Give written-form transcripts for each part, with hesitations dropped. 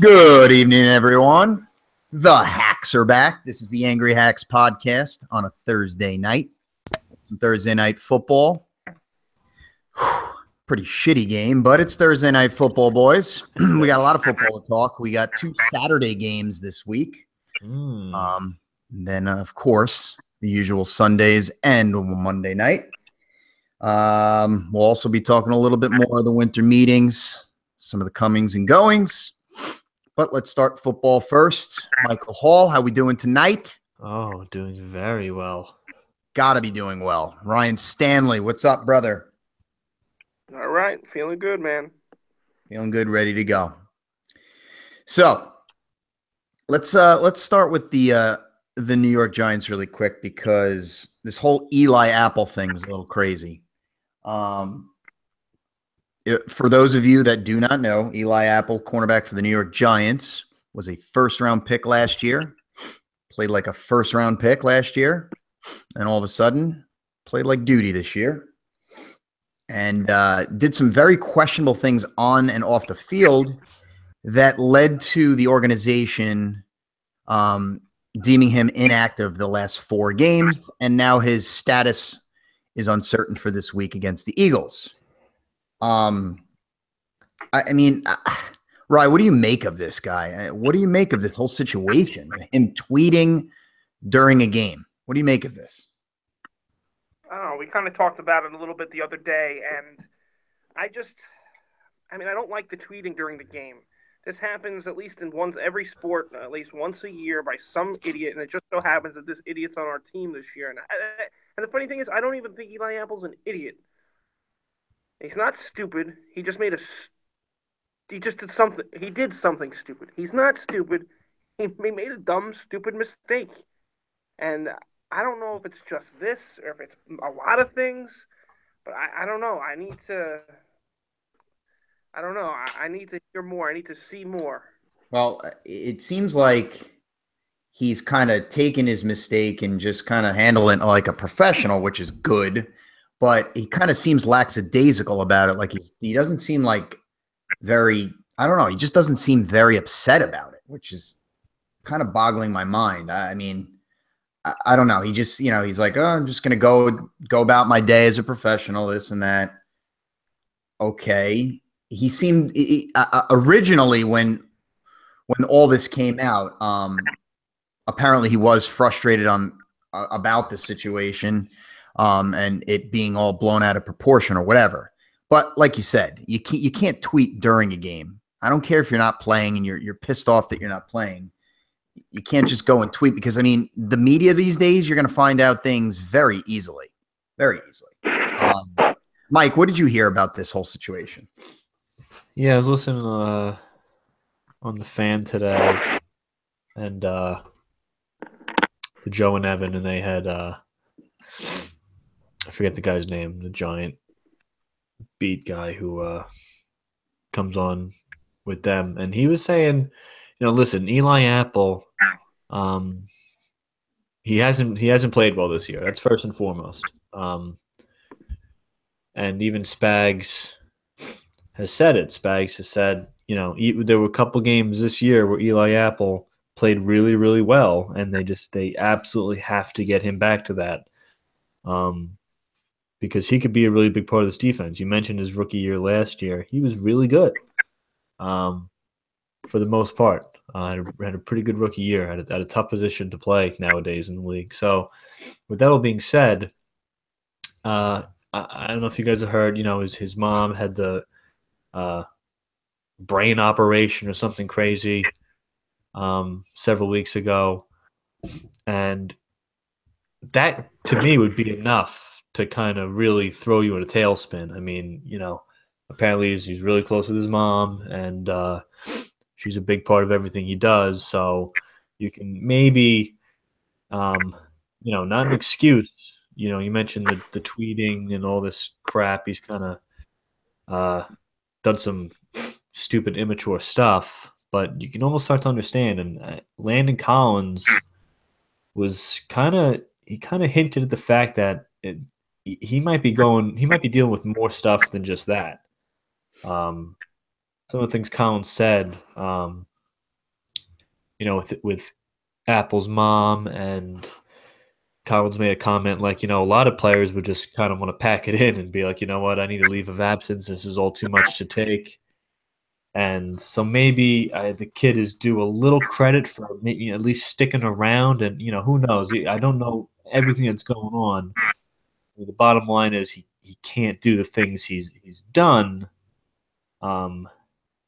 Good evening, everyone. The Hacks are back. This is the Angry Hacks podcast on a Thursday night. Some Thursday night football. Pretty shitty game, but it's Thursday night football, boys. We got a lot of football to talk. We got 2 Saturday games this week. Then, of course, the usual Sundays and Monday night. We'll also be talking a little bit more of the winter meetings, some of the comings and goings. But let's start football first. Michael Hall, how we doing tonight? Oh, doing very well. Gotta be doing well. Ryan Stanley, what's up, brother? All right, feeling good, man. Feeling good, ready to go. So let's start with the New York Giants really quick because this whole Eli Apple thing is a little crazy. For those of you that do not know, Eli Apple, cornerback for the New York Giants, was a first-round pick last year. Played like a first-round pick last year. And all of a sudden, played like duty this year. And did some very questionable things on and off the field that led to the organization deeming him inactive the last 4 games. And now his status is uncertain for this week against the Eagles. I mean, Ryan, what do you make of this guy? What do you make of this whole situation? Him tweeting during a game. What do you make of this? I don't know. We kind of talked about it a little bit the other day, and I don't like the tweeting during the game. This happens at least in every sport, at least once a year by some idiot, and it just so happens that this idiot's on our team this year. And the funny thing is, I don't even think Eli Apple's an idiot. He's not stupid. He just did something. He did something stupid. He's not stupid. He made a dumb, stupid mistake. And I don't know if it's just this or if it's a lot of things, but I don't know. I need to hear more. I need to see more. Well, it seems like he's kind of taken his mistake and just kind of handling it like a professional, which is good. But he kind of seems lackadaisical about it. Like he doesn't seem like very, I don't know. He just doesn't seem very upset about it, which is kind of boggling my mind. I mean, I don't know. He just, he's like, oh, I'm just going to go about my day as a professional, this and that. Okay. He seemed originally when all this came out, apparently he was frustrated about the situation. And it being all blown out of proportion or whatever. But like you said, you can't tweet during a game. I don't care if you're not playing and you're pissed off that you're not playing. You can't just go and tweet because, I mean, the media these days, you're going to find out things very easily. Very easily. Mike, what did you hear about this whole situation? Yeah, I was listening on the Fan today and to Joe and Evan, and they had I forget the guy's name, the Giant beat guy who comes on with them. And he was saying, listen, Eli Apple, he hasn't played well this year. That's first and foremost. And even Spags has said it. Spags has said, there were a couple games this year where Eli Apple played really, really well, and they absolutely have to get him back to that. Because he could be a really big part of this defense. You mentioned his rookie year last year. He was really good for the most part. Had a pretty good rookie year, at a tough position to play nowadays in the league. So with that all being said, I don't know if you guys have heard, his mom had the brain operation or something crazy several weeks ago. And that, to me, would be enough to kind of really throw you in a tailspin. I mean, apparently he's really close with his mom, and she's a big part of everything he does. So you can maybe, not an excuse. You mentioned the tweeting and all this crap. He's kind of done some stupid, immature stuff, but you can almost start to understand. And Landon Collins was he kind of hinted at the fact that he might be dealing with more stuff than just that. Some of the things Collins said, with Apple's mom, and Collins made a comment like, a lot of players would just kind of want to pack it in and be like, you know what, I need a leave of absence. This is all too much to take. And so maybe the kid is due a little credit for maybe at least sticking around. And, who knows? I don't know everything that's going on. The bottom line is he can't do the things he's done. None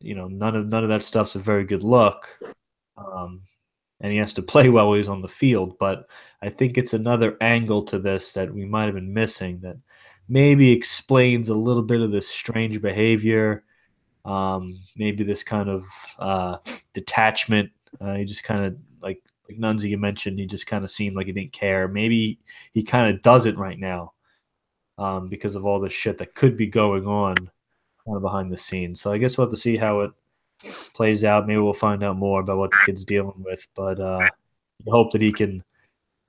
of that stuff's a very good look. And he has to play well while he's on the field. But I think it's another angle to this that we might have been missing that maybe explains a little bit of this strange behavior. Maybe this kind of detachment. He just kind of like Nunzi, you mentioned, he just kind of seemed like he didn't care. Maybe he kind of doesn't right now because of all the shit that could be going on kind of behind the scenes. So I guess we'll have to see how it plays out. Maybe we'll find out more about what the kid's dealing with. But you hope that he can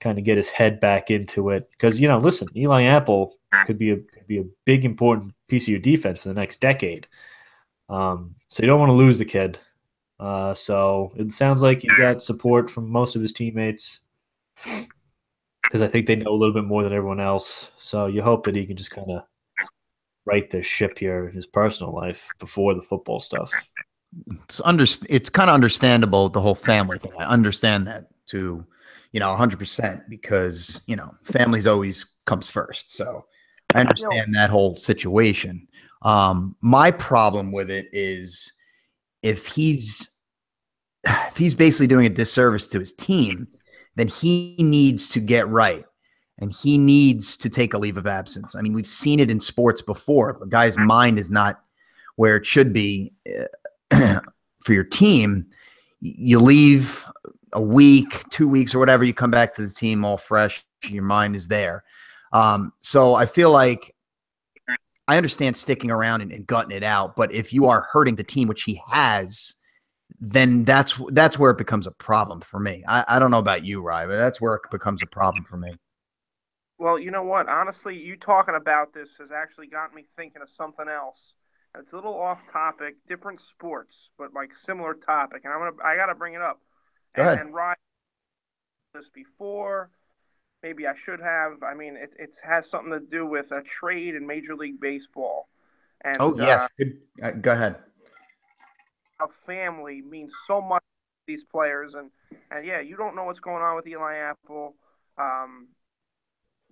kind of get his head back into it. Because, listen, Eli Apple could be a big, important piece of your defense for the next decade. So you don't want to lose the kid. So it sounds like he got support from most of his teammates because I think they know a little bit more than everyone else. So you hope that he can just kind of right their ship here in his personal life before the football stuff. It's kind of understandable, the whole family thing. I understand that to 100% because family's always comes first. So I understand that whole situation. My problem with it is if he's basically doing a disservice to his team, then he needs to get right. And he needs to take a leave of absence. I mean, we've seen it in sports before. If a guy's mind is not where it should be for your team, you leave a week, 2 weeks, or whatever. You come back to the team all fresh. Your mind is there. So I feel like I understand sticking around and gutting it out. But if you are hurting the team, which he has, then that's where it becomes a problem for me. I don't know about you, Rye, but that's where it becomes a problem for me. Well, you know what? Honestly, you talking about this has actually got me thinking of something else. It's a little off topic, different sports, but like similar topic, and I gotta bring it up. Go ahead. And Ryan, this before, maybe I should have. I mean, it has something to do with a trade in Major League Baseball. And oh yes, good. Go ahead. How family means so much to these players, and yeah, you don't know what's going on with Eli Apple.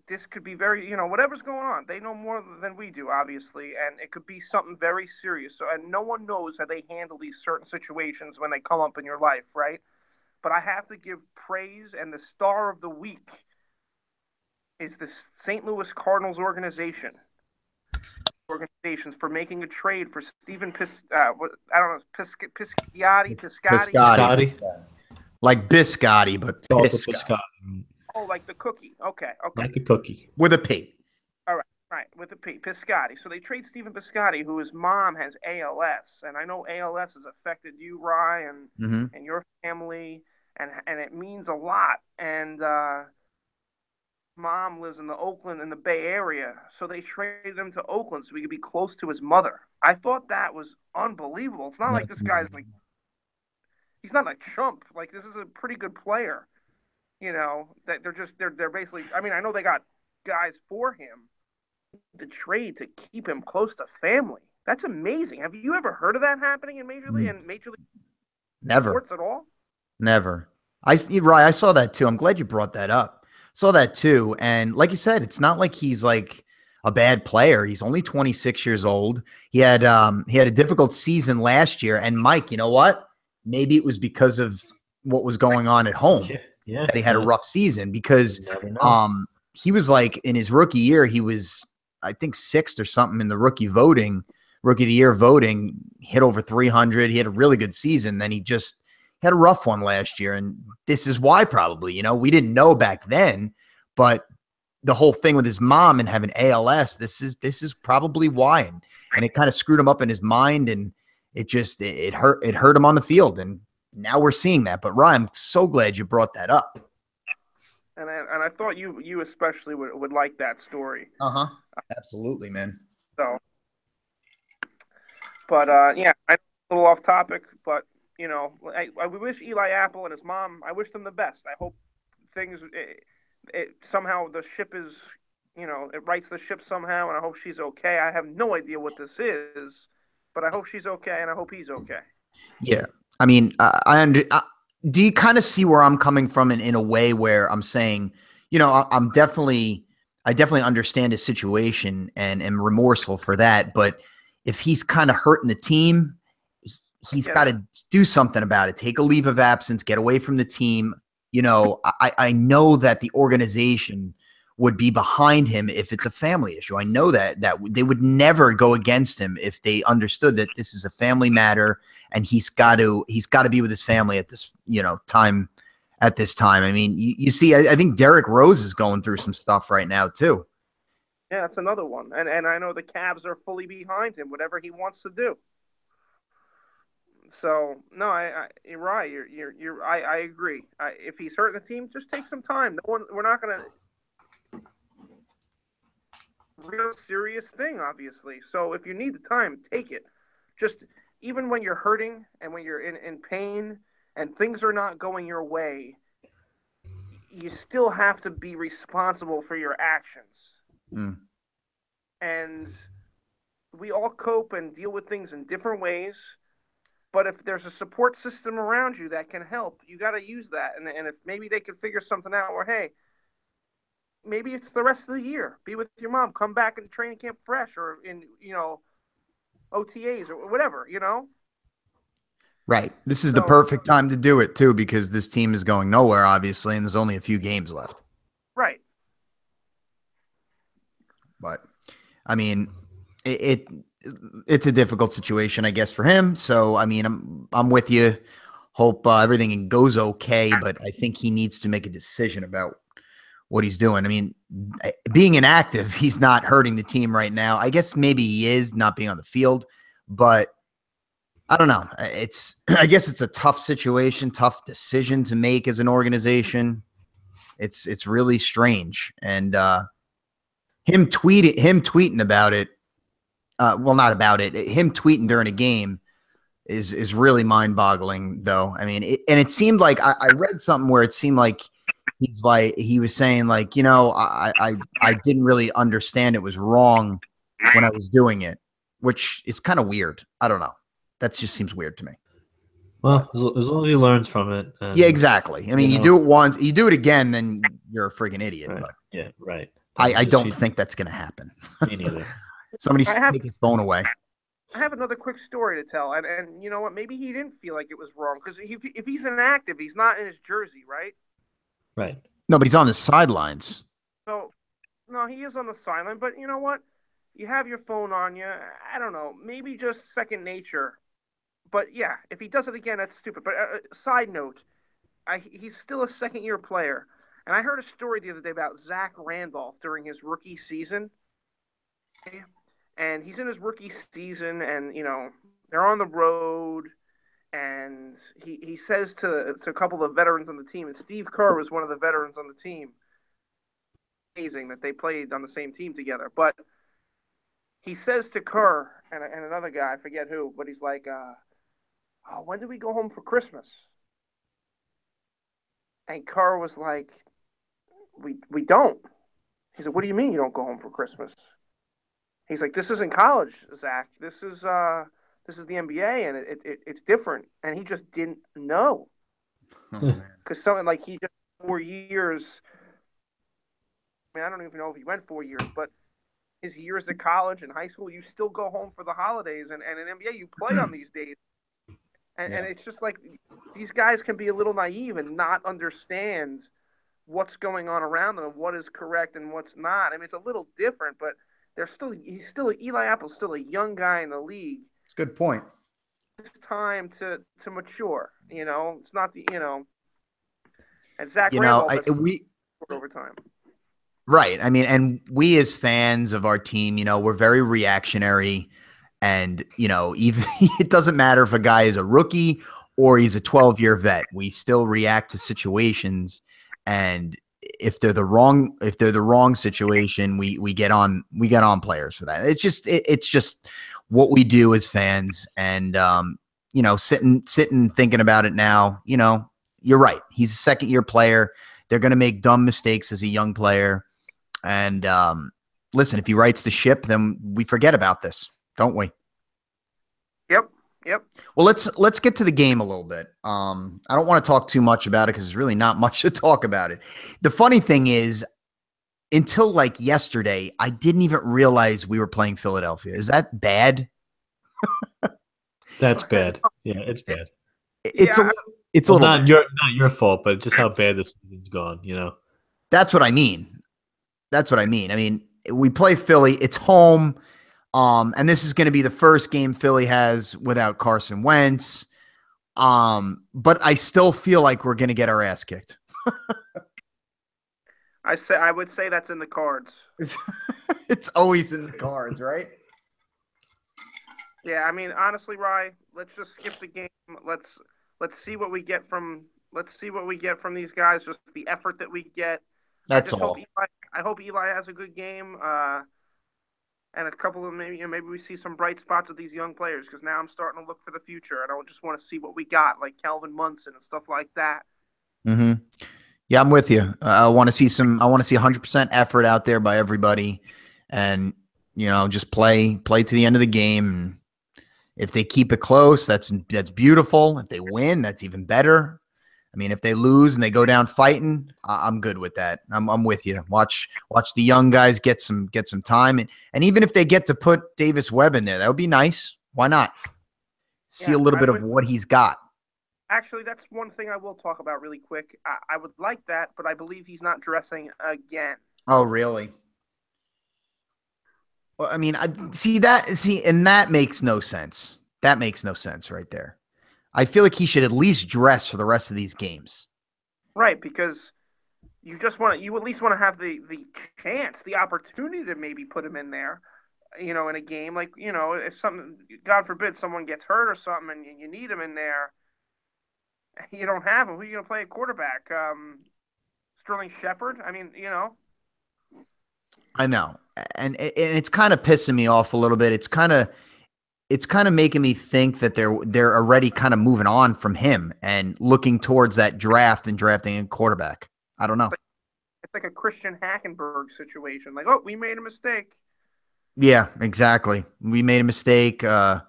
This could be very, whatever's going on. They know more than we do, obviously, and it could be something very serious. So, and no one knows how they handle these certain situations when they come up in your life, right? But I have to give praise, and the star of the week is the St. Louis Cardinals organizations for making a trade for Stephen Piscotty. Like biscotti, but Biscotti. Oh, like the cookie. Okay. Like the cookie. With a P. All right, with a P. Piscotty. So they trade Stephen Piscotty, who his mom has ALS. And I know ALS has affected you, Rye, and your family, and it means a lot. And mom lives in the Bay Area. So they traded him to Oakland so he could be close to his mother. I thought that was unbelievable. It's not like this guy's like, he's not a chump. Like, this is a pretty good player. That they're basically, I mean, I know they got guys for him, the trade to keep him close to family. That's amazing. Have you ever heard of that happening in Major League Never. Sports at all? Never. I saw that too. I'm glad you brought that up. Saw that too. And like you said, it's not like he's like a bad player. He's only 26 years old. He had a difficult season last year. And Mike, you know what? Maybe it was because of what was going on at home. Yeah, that he had a rough season because he was like in his rookie year, he was, I think, 6th or something in the rookie of the year voting, hit over 300. He had a really good season. Then he just had a rough one last year. And this is why probably, we didn't know back then, but the whole thing with his mom and having ALS, this is probably why. And it kind of screwed him up in his mind, and it hurt him on the field. And now we're seeing that. But Ryan, I'm so glad you brought that up. And I thought you especially would like that story. Absolutely, man. So, but yeah, I'm a little off topic, but You know, I wish Eli Apple and his mom. I wish them the best. I hope things somehow the ship is, you know, it rights the ship somehow, and I hope she's okay. I have no idea what this is, but I hope she's okay, and I hope he's okay. Yeah, I mean, do you kind of see where I'm coming from in a way where I'm saying, you know, I definitely understand his situation and am remorseful for that. But if he's kind of hurting the team, he's got to do something about it. Take a leave of absence, get away from the team. You know, I know that the organization would be behind him if it's a family issue. I know that they would never go against him if they understood that this is a family matter and he's got to be with his family at this, you know, time. At this time, I mean, you see, I think Derrick Rose is going through some stuff right now too. Yeah, that's another one, and I know the Cavs are fully behind him, whatever he wants to do. So no, you're right. I agree. If he's hurting the team, just take some time. We're not gonna real serious thing, obviously. So if you need the time, take it. Just even when you're hurting and when you're in pain and things are not going your way, you still have to be responsible for your actions. Mm. And we all cope and deal with things in different ways. But if there's a support system around you that can help, you got to use that. And if maybe they could figure something out where, hey, maybe it's the rest of the year. Be with your mom. Come back in training camp fresh or in, you know, OTAs or whatever, you know? Right. This is the perfect time to do it, too, because this team is going nowhere, obviously, and there's only a few games left. Right. But, I mean, it's a difficult situation, I guess, for him. So, I mean, I'm with you. Hope everything goes okay, but I think he needs to make a decision about what he's doing. I mean, being inactive, he's not hurting the team right now. I guess maybe he is not being on the field, but I don't know. I guess it's a tough situation, tough decision to make as an organization. It's really strange. And him tweeting about it, well, not about it, him tweeting during a game is really mind-boggling, though. I mean, it seemed like I read something where it seemed like he was saying, like, you know, I didn't really understand it was wrong when I was doing it, which is kind of weird. I don't know. That just seems weird to me. Well, as long as he learns from it. And, yeah, exactly. I mean, you do it once, you do it again, then you're a friggin' idiot. Right. But yeah, right. I don't think that's going to happen. Me neither. Somebody take his phone away. I have another quick story to tell, and you know what? Maybe he didn't feel like it was wrong because if he's inactive, he's not in his jersey, right? Right. No, but he's on the sidelines. So, no, he is on the sideline. But you know what? You have your phone on you. I don't know. Maybe just second nature. But yeah, if he does it again, that's stupid. But side note, he's still a second-year player. And I heard a story the other day about Zach Randolph during his rookie season. And he's in his rookie season, and, you know, they're on the road. And he says to a couple of veterans on the team, and Steve Kerr was one of the veterans on the team. Amazing that they played on the same team together. But he says to Kerr and another guy, I forget who, but he's like, oh, when do we go home for Christmas? And Kerr was like, we don't. He said, what do you mean you don't go home for Christmas? He's like, this isn't college, Zach. This is the NBA, and it's different. And he just didn't know. Because something like he just 4 years. I mean, I don't even know if he went 4 years, but his years at college and high school, you still go home for the holidays, and in NBA, you play on these days. And it's just like these guys can be a little naive and not understand what's going on around them and what is correct and what's not. I mean, it's a little different, but Eli Apple's still a young guy in the league. It's a good point. It's time to mature. You know, it's not and Zach Randolph over time. Right. I mean, and we as fans of our team, you know, we're very reactionary. And, you know, even it doesn't matter if a guy is a rookie or he's a 12-year vet. We still react to situations. And if they're the wrong situation, we get on players for that. It's just what we do as fans. And sitting thinking about it now, you're right. He's a second-year player. They're going to make dumb mistakes as a young player. And listen, if he rights the ship, then we forget about this, don't we? Yep. Well, let's get to the game a little bit. I don't want to talk too much about it because there's really not much to talk about it. The funny thing is, until like yesterday, I didn't even realize we were playing Philadelphia. Is that bad? That's bad. Yeah, it's bad. It's Yeah. it's a little not bad. your fault, but just how bad this season's gone. That's what I mean. I mean, we play Philly. It's home. And this is going to be the first game Philly has without Carson Wentz. But I still feel like we're going to get our ass kicked. I would say that's in the cards. It's always in the cards, right? Yeah, I mean, honestly, Rye, let's just skip the game. Let's see what we get from these guys. Just the effort that we get. That's all. I hope Eli has a good game. And a couple of maybe we see some bright spots with these young players because now I'm starting to look for the future. I don't just want to see what we got, like Calvin Munson and stuff like that. Mm-hmm. Yeah, I'm with you. I want to see 100% effort out there by everybody, and just play to the end of the game. And if they keep it close, that's beautiful. If they win, that's even better. I mean, if they lose and they go down fighting, I'm good with that. I'm with you. Watch the young guys get some time, and even if they get to put Davis Webb in there, that would be nice. Why not? See a little bit of what he's got. Actually, that's one thing I will talk about really quick. I would like that, but I believe he's not dressing again. Oh, really? Well, I mean, and that makes no sense. That makes no sense right there. I feel like he should at least dress for the rest of these games. Right, because you at least want to have the chance, the opportunity to maybe put him in there, in a game. Like, if something, God forbid, someone gets hurt or something and you need him in there, you don't have him. Who are you going to play at quarterback? Sterling Shepard? I mean, I know. And it's kind of pissing me off a little bit. It's kind of making me think that they're already kind of moving on from him and looking towards that draft and drafting a quarterback. I don't know. It's like a Christian Hackenberg situation. Like, oh, we made a mistake. Yeah, exactly. We made a mistake. We're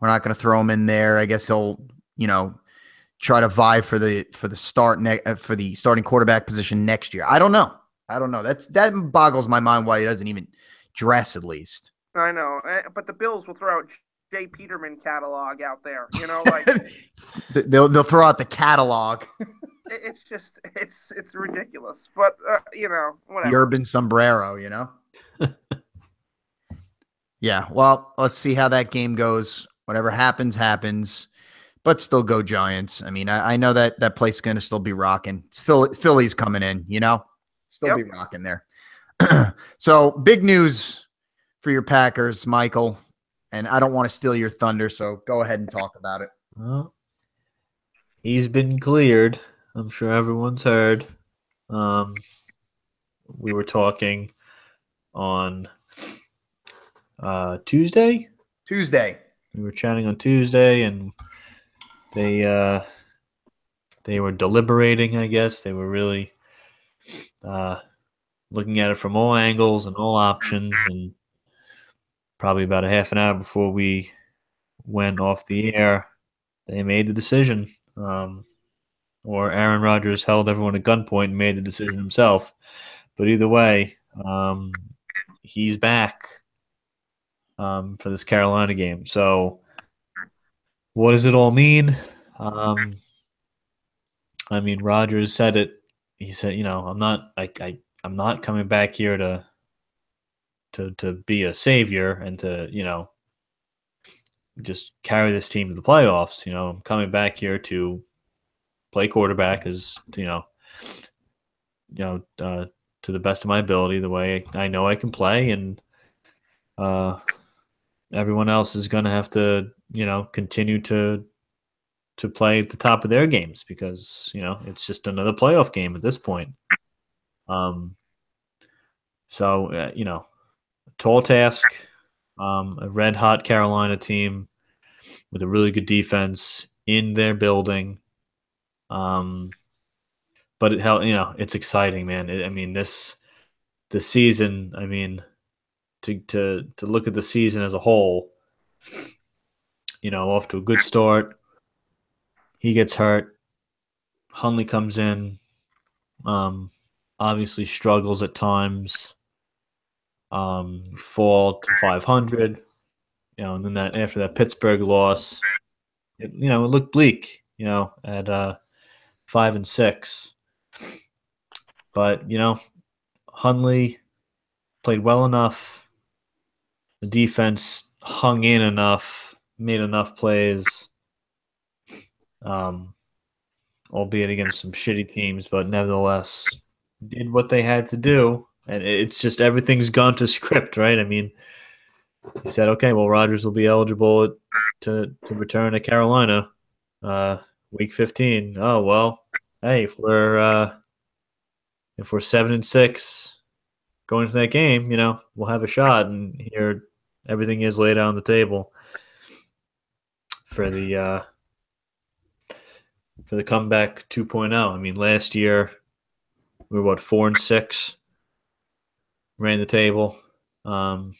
not going to throw him in there. I guess he'll, try to vie for the starting quarterback position next year. I don't know. That boggles my mind why he doesn't even dress at least. I know, but the Bills will throw out Jay Peterman catalog out there. Like they'll throw out the catalog. It's just it's ridiculous, but whatever. The urban sombrero, Yeah, well, let's see how that game goes. Whatever happens, happens. But still go Giants. I mean, I know that place is going to still be rocking. It's Philly's coming in, Still be rocking there. So big news for your Packers, Michael. And I don't want to steal your thunder, so go ahead and talk about it. Well, he's been cleared. I'm sure everyone's heard. We were talking on Tuesday. We were chatting on Tuesday, and they were deliberating, I guess. They were really looking at it from all angles and all options, and probably about a half an hour before we went off the air, they made the decision. Or Aaron Rodgers held everyone at gunpoint and made the decision himself. But either way, he's back for this Carolina game. So what does it all mean? I mean, Rodgers said it. He said, I'm not coming back here to be a savior and to, just carry this team to the playoffs. I'm coming back here to play quarterback as, to the best of my ability, the way I know I can play, and everyone else is going to have to, continue to play at the top of their games because, it's just another playoff game at this point. So, tall task, a red-hot Carolina team. with a really good defense in their building. But it's exciting, man. The season. I mean, to look at the season as a whole, off to a good start. He gets hurt. Hundley comes in. Obviously struggles at times. Fall to 500. And then after that Pittsburgh loss, it looked bleak. At 5-6. But Hundley played well enough. The defense hung in enough, made enough plays. Albeit against some shitty teams, but nevertheless did what they had to do. And it's just everything's gone to script, right? I mean, he said, okay, well, Rodgers will be eligible to return to Carolina week 15. Oh, well, hey, if we're 7-6 going into that game, we'll have a shot. And here everything is laid out on the table for the comeback 2.0. I mean, last year we were 4-6, ran the table. So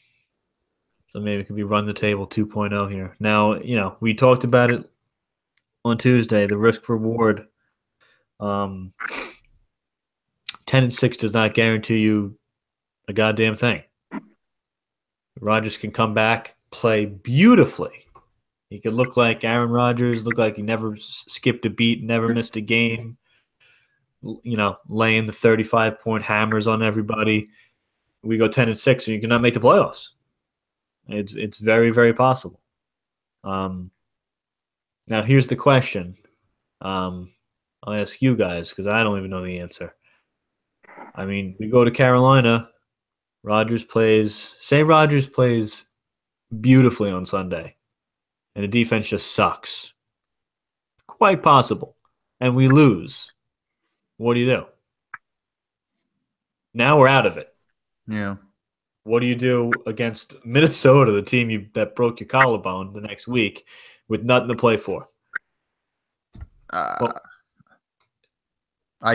maybe it could be run the table 2.0 here. Now, we talked about it on Tuesday, the risk reward. 10-6 does not guarantee you a goddamn thing. Rodgers can come back, play beautifully. He could look like Aaron Rodgers, look like he never skipped a beat, never missed a game, laying the 35-point hammers on everybody. We go 10-6 and you cannot make the playoffs. It's very, very possible. Now, here's the question. I'll ask you guys because I don't even know the answer. I mean, we go to Carolina. Rodgers plays beautifully on Sunday, and the defense just sucks. Quite possible. And we lose. What do you do? Now we're out of it. Yeah. What do you do against Minnesota, the team that broke your collarbone the next week, with nothing to play for? I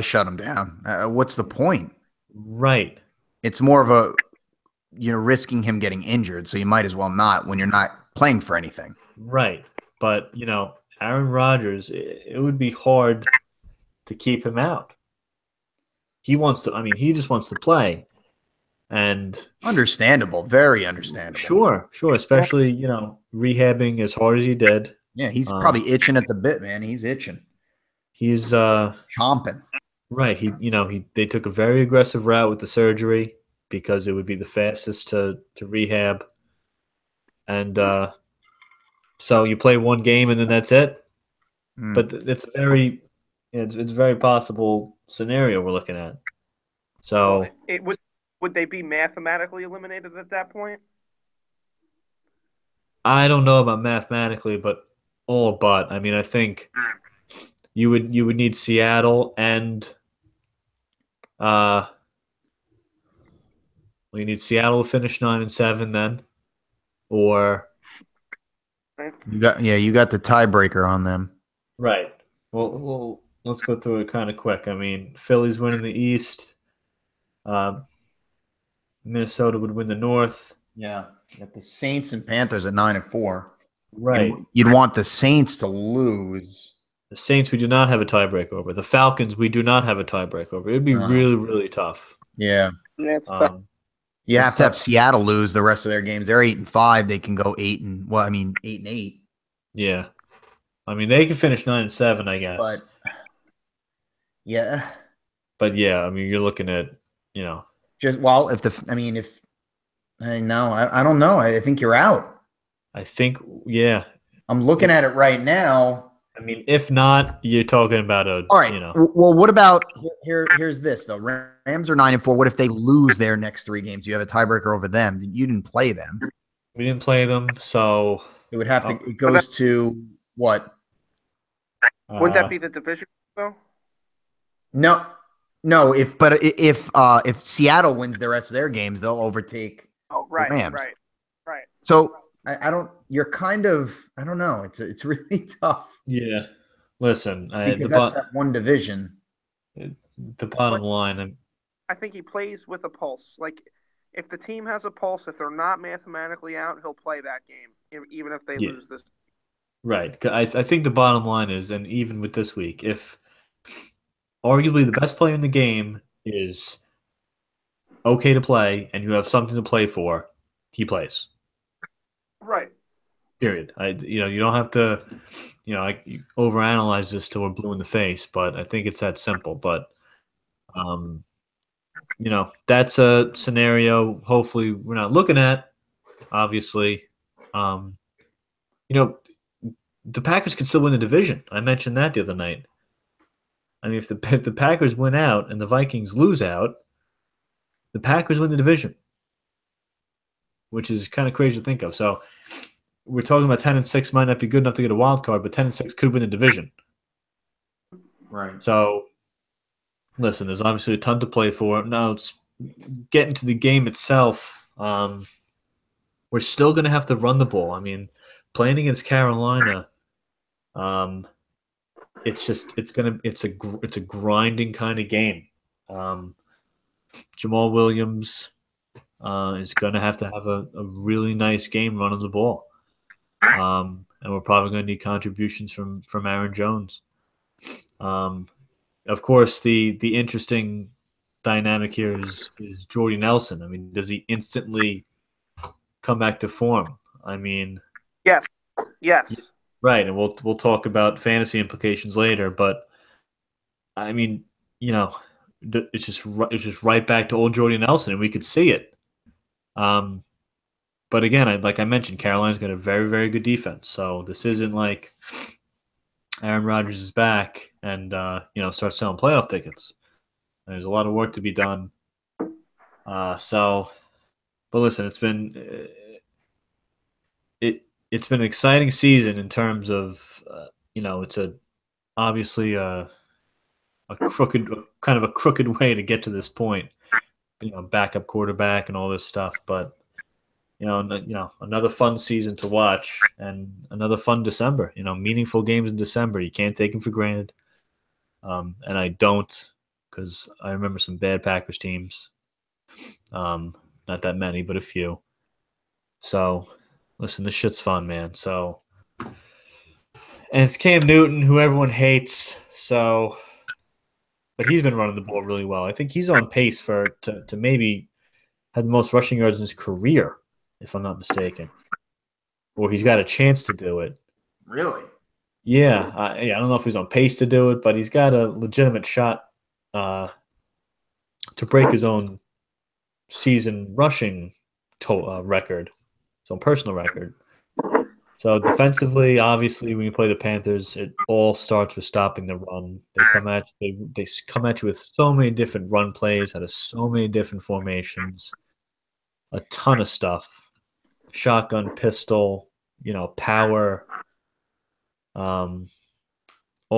shut him down. What's the point? Right. It's more of a, risking him getting injured, so you might as well not when you're not playing for anything. Right. But, Aaron Rodgers, it would be hard to keep him out. He just wants to play. And understandable, very understandable. Sure. Especially, rehabbing as hard as he did. Yeah, he's probably itching at the bit, man. He's itching. He's chomping. Right. They took a very aggressive route with the surgery because it would be the fastest to rehab. And so you play one game and then that's it. But it's a very possible scenario we're looking at. So would they be mathematically eliminated at that point? I don't know about mathematically, but all but. I mean, I think you would need Seattle and you need Seattle to finish 9-7 then, or you got the tiebreaker on them. Right. Well, let's go through it kind of quick. I mean, Philly's winning the East. Minnesota would win the North. Yeah. You got the Saints and Panthers at 9-4. Right. You'd want the Saints to lose. The Saints we do not have a tiebreak over. The Falcons we do not have a tiebreak over. It'd be really, really tough. Yeah. It's tough. You have to have Seattle lose the rest of their games. They're 8-5. They can go 8-8. Yeah. I mean, they can finish 9-7, I guess. But yeah. But yeah, I mean, you're looking at, I don't know. I think you're out. I think, yeah. I'm looking at it right now. I mean, if not, you're talking about all right. Well, what about here's this though. Rams are 9-4. What if they lose their next 3 games? You have a tiebreaker over them. You didn't play them. We didn't play them, so it would have to. It goes to what? Wouldn't that be the division though? No. If Seattle wins the rest of their games, they'll overtake. Oh, right, the Rams. right. So I don't. You're kind of. I don't know. It's really tough Yeah. Listen, because that's that one division. the bottom But line, I think he plays with a pulse. Like, if the team has a pulse, if they're not mathematically out, he'll play that game, even if they yeah, lose this. right. I think the bottom line is, and even with this week, if arguably the best player in the game is okay to play and you have something to play for, he plays. Right. Period. You don't have to, overanalyze this till we're blue in the face, but I think it's that simple. But, um, that's a scenario. Hopefully, we're not looking at. Obviously, um, you know, the Packers could still win the division. I mentioned that the other night. I mean, if the Packers win out and the Vikings lose out, the Packers win the division, which is kind of crazy to think of. So we're talking about 10-6 might not be good enough to get a wild card, but 10-6 could win the division. Right. So listen, there's obviously a ton to play for. Now it's getting to the game itself. We're still going to have to run the ball. I mean, playing against Carolina, it's a grinding kind of game. Jamal Williams is going to have a really nice game running the ball. And we're probably going to need contributions from Aaron Jones. Of course, the interesting dynamic here is Jordy Nelson. I mean, does he instantly come back to form? I mean, Yes. Yes. right, and we'll talk about fantasy implications later. But I mean, it's just right back to old Jordy Nelson, and we could see it. But again, like I mentioned, Carolina's got a very, very good defense. So this isn't like Aaron Rodgers is back and start selling playoff tickets. There's a lot of work to be done. But listen, it's been an exciting season in terms of it's obviously a crooked way to get to this point. Backup quarterback and all this stuff, but another fun season to watch and another fun December. Meaningful games in December. You can't take them for granted. And I don't, because I remember some bad Packers teams. Not that many, but a few. So, listen, this shit's fun, man. So, and it's Cam Newton, who everyone hates. So, but he's been running the ball really well. I think he's on pace to maybe have the most rushing yards in his career, if I'm not mistaken. Or he's got a chance to do it. Really? Yeah, I don't know if he's on pace to do it, but he's got a legitimate shot to break his own season rushing record, his own personal record. So defensively, obviously, when you play the Panthers, it all starts with stopping the run. They come at you with so many different run plays out of so many different formations, a ton of stuff, shotgun, pistol, power, all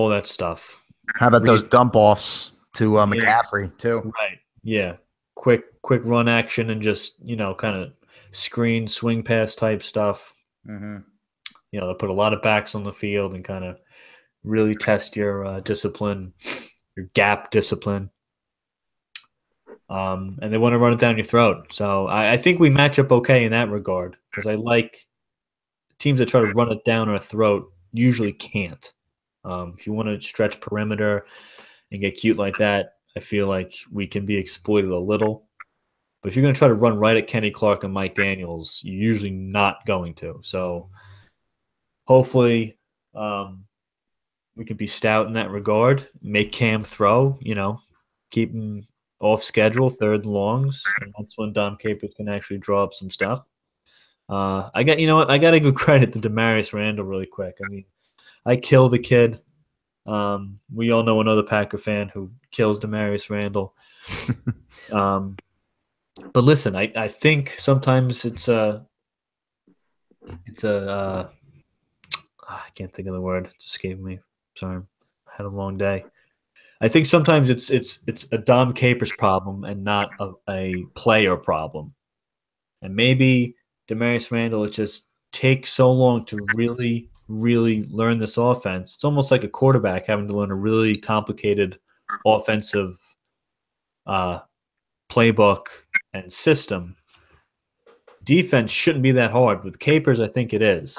that stuff. How about those dump offs to McCaffrey too? Right. Yeah. Quick run action and just kind of screen swing pass type stuff. Mm-hmm. They put a lot of backs on the field and kind of really test your discipline, your gap discipline. And they want to run it down your throat. So I think we match up okay in that regard because I like teams that try to run it down our throat usually can't. If you want to stretch perimeter and get cute like that, I feel like we can be exploited a little. But if you're going to try to run right at Kenny Clark and Mike Daniels, you're usually not going to. So hopefully we can be stout in that regard, make Cam throw, keep him off schedule, third and longs, and that's when Dom Capers can actually draw up some stuff. I got to give credit to Demarius Randall really quick. I mean, I kill the kid. We all know another Packer fan who kills Demarius Randall. But listen, I think sometimes I can't think of the word. It escaped me. Sorry, I had a long day. I think sometimes it's a Dom Capers problem and not a player problem. And maybe Demarius Randall is just take so long to really, really learn this offense. It's almost like a quarterback having to learn a really complicated offensive playbook and system. Defense shouldn't be that hard. With Capers, I think it is.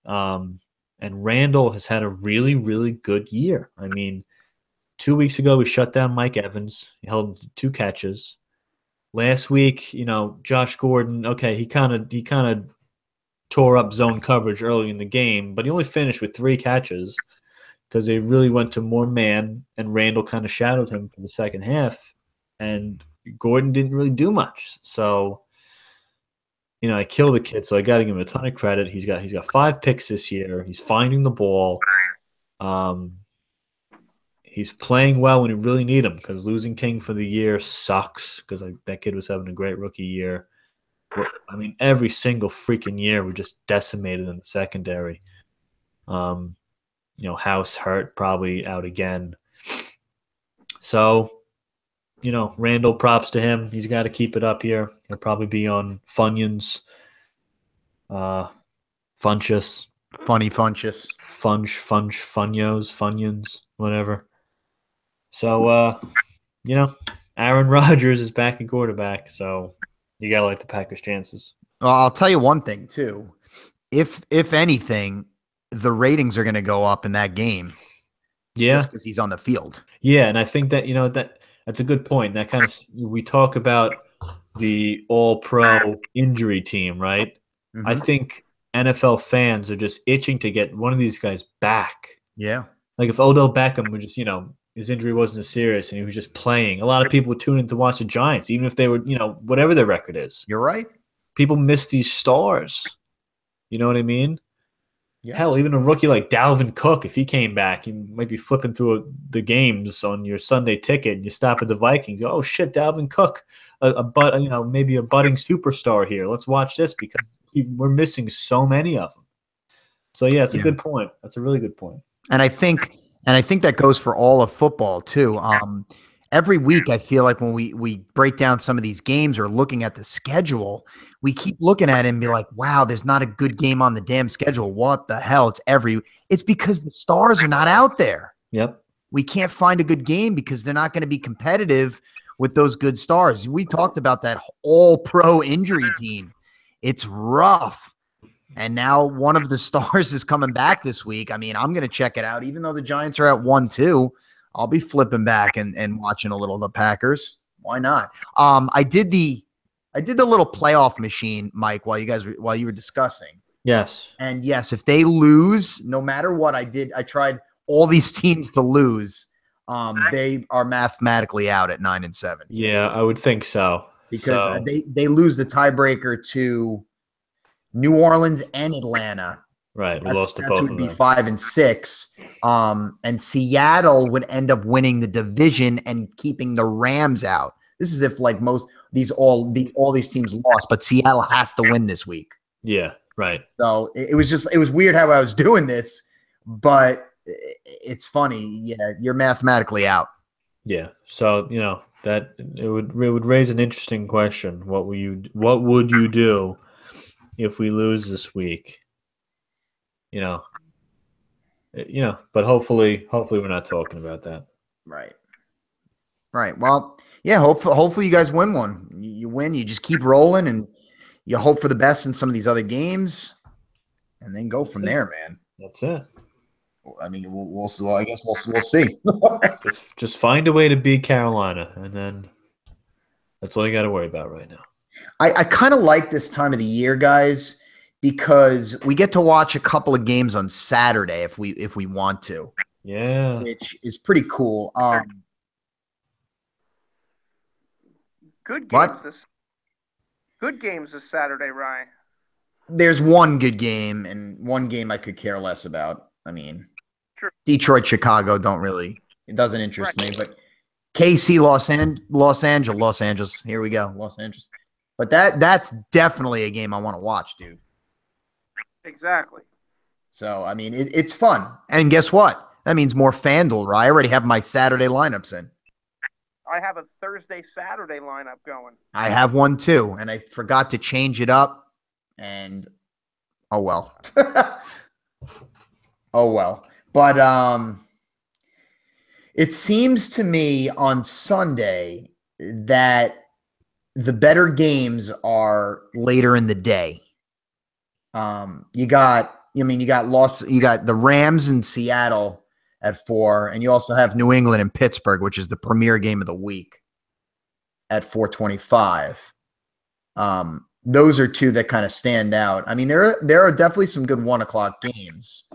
And Randall has had a really, really good year. I mean, 2 weeks ago, we shut down Mike Evans. He held him to 2 catches. Last week, Josh Gordon, okay, he kind of tore up zone coverage early in the game, but he only finished with 3 catches because they really went to more man, and Randall kind of shadowed him for the second half, and Gordon didn't really do much. So, I kill the kid, so I got to give him a ton of credit. He's got 5 picks this year. He's finding the ball. He's playing well when you really need him, because losing King for the year sucks, because that kid was having a great rookie year. I mean, every single freaking year we're just decimated in the secondary. House hurt, probably out again. So, Randall, props to him. He's got to keep it up here. He'll probably be on Funyuns, Funchess. Funny Funchess. Funyuns, whatever. So, Aaron Rodgers is back at quarterback, so you got to like the Packers' chances. Well, I'll tell you one thing, too. If anything, the ratings are going to go up in that game. Yeah. Just because he's on the field. Yeah, and I think that, that's a good point. That kind of – we talk about the all-pro injury team, right? Mm-hmm. I think NFL fans are just itching to get one of these guys back. Yeah. Like if Odell Beckham would just, his injury wasn't as serious and he was just playing, a lot of people would tune in to watch the Giants, even if they were, whatever their record is. You're right. People miss these stars. You know what I mean? Yeah. Hell, even a rookie like Dalvin Cook, if he came back, you might be flipping through the games on your Sunday ticket and you stop at the Vikings. You go, oh, shit, Dalvin Cook, maybe a budding superstar here. Let's watch this because we're missing so many of them. So, yeah, it's a good point. That's a really good point. And I think that goes for all of football too. Every week I feel like when we break down some of these games or looking at the schedule, we keep looking at it and be like, wow, there's not a good game on the damn schedule. What the hell? It's because the stars are not out there. Yep. We can't find a good game because they're not going to be competitive with those good stars. We talked about that all-pro injury team. It's rough. And now one of the stars is coming back this week. I mean, I'm going to check it out. Even though the Giants are at 1-2, I'll be flipping back and watching a little of the Packers. Why not? I did the little playoff machine, Mike, while you were discussing. Yes. And yes, if they lose, no matter what I tried all these teams to lose. They are mathematically out at 9-7. Yeah, I would think so. Because they lose the tiebreaker to New Orleans and Atlanta. Right. We lost to both of them. That would be 5 and 6. And Seattle would end up winning the division and keeping the Rams out. This is if like all these teams lost, but Seattle has to win this week. Yeah, right. So it was weird how I was doing this, but it's funny. Yeah, you're mathematically out. Yeah. So, that it would raise an interesting question. What would you do if we lose this week? But hopefully we're not talking about that. Right. Well, yeah, hopefully you guys win one. You win, you just keep rolling and you hope for the best in some of these other games and then go from there, man. That's it. I mean, we'll I guess we'll see. just find a way to beat Carolina, and then that's all you got to worry about right now. I kind of like this time of the year, guys, because we get to watch a couple of games on Saturday if we want to. Yeah. Which is pretty cool. Good games Good games this Saturday, Ryan. There's one good game and one game I could care less about. I mean, sure. Detroit, Chicago it doesn't interest me, but KC, Los Angeles. Here we go, Los Angeles. But that's definitely a game I want to watch, dude. Exactly. So, I mean, it's fun. And guess what? That means more Fanduel, right? I already have my Saturday lineups in. I have a Thursday, Saturday lineup going. I have one too, and I forgot to change it up. And Oh well. Oh well. But it seems to me on Sunday that the better games are later in the day. You got the Rams in Seattle at 4, and you also have New England and Pittsburgh, which is the premier game of the week at 4:25. Those are two that kind of stand out. I mean, there are definitely some good 1:00 games.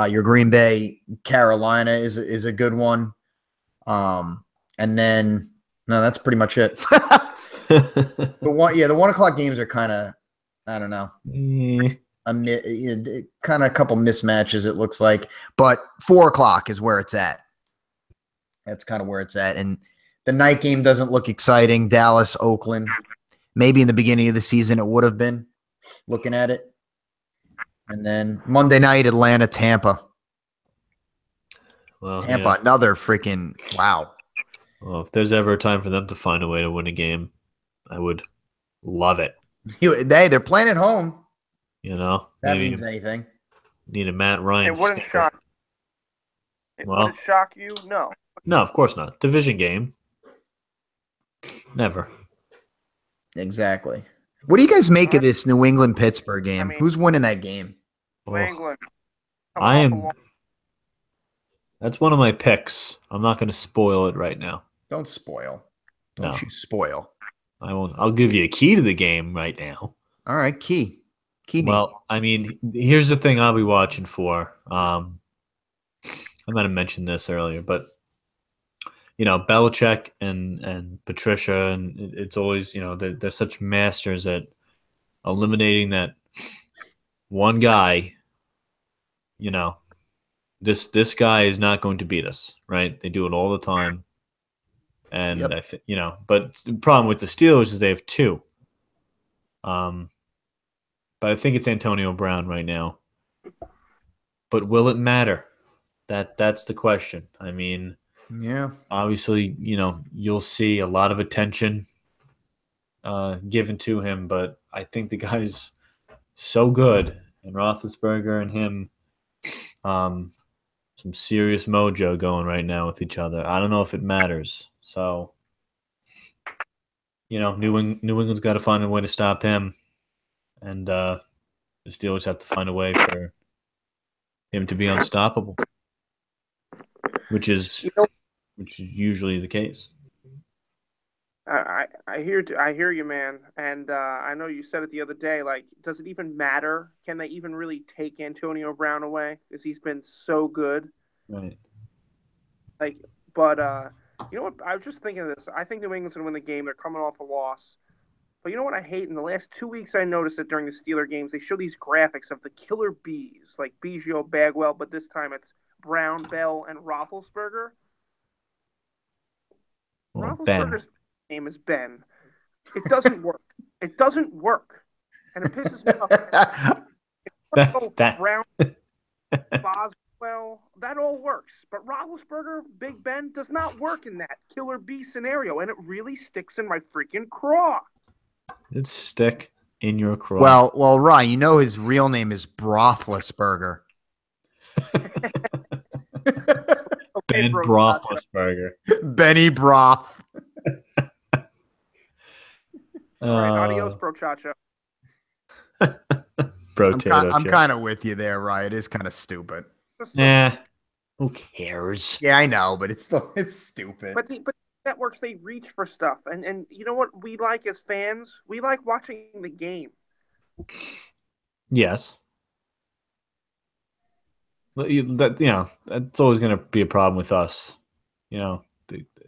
Your Green Bay Carolina is a good one. And then no, that's pretty much it. The 1:00 games are kind of, I don't know, kind of a couple mismatches. It looks like, but 4:00 is where it's at. That's kind of where it's at, and the night game doesn't look exciting. Dallas, Oakland. Maybe in the beginning of the season it would have been, looking at it. And then Monday night, Atlanta, Tampa. Well, Tampa, another freaking wow. Well, if there's ever a time for them to find a way to win a game, I would love it. They're playing at home. That means anything. Need a Matt Ryan. It wouldn't shock. Would it shock you? No. No, of course not. Division game. Never. Exactly. What do you guys make of this New England Pittsburgh game? Who's winning that game? New England. That's one of my picks. I'm not going to spoil it right now. Don't spoil. Don't you spoil. I won't. I'll give you a key to the game right now. All right, key. Well, I mean, here's the thing I'll be watching for. I might have mentioned this earlier, but Belichick and Patricia, and it's always, they're such masters at eliminating that one guy. This guy is not going to beat us, right? They do it all the time. And I think, but the problem with the Steelers is they have two. But I think it's Antonio Brown right now. But will it matter? That's the question. I mean, obviously, you'll see a lot of attention given to him, but I think the guy's so good, and Roethlisberger and him, some serious mojo going right now with each other. I don't know if it matters. So, New England's got to find a way to stop him, and the Steelers have to find a way for him to be unstoppable, which is usually the case. I hear you, man, and I know you said it the other day. Like, does it even matter? Can they even really take Antonio Brown away? Because he's been so good. Right. Like, but you know what? I was just thinking of this. I think New England's gonna win the game. They're coming off a loss. But you know what I hate? In the last 2 weeks, I noticed it during the Steeler games. They show these graphics of the killer bees, like Biggio, Bagwell, but this time it's Brown, Bell, and Roethlisberger. Roethlisberger's name is Ben. It doesn't work. It doesn't work. And it pisses me off. Brown, Boswell, that all works. But Roethlisberger, Big Ben, does not work in that killer bee scenario. And it really sticks in my freaking craw. It stick in your craw. Well, Ryan, his real name is Brothlessburger. Ben Brothlessburger. Benny Broth. All right, adios, Brochacho. I'm kind of with you there, Ryan. It is kind of stupid. Who cares? Yeah, I know, but it's stupid. But networks, they reach for stuff, and you know what we like as fans? We like watching the game. Yes. That's always going to be a problem with us. The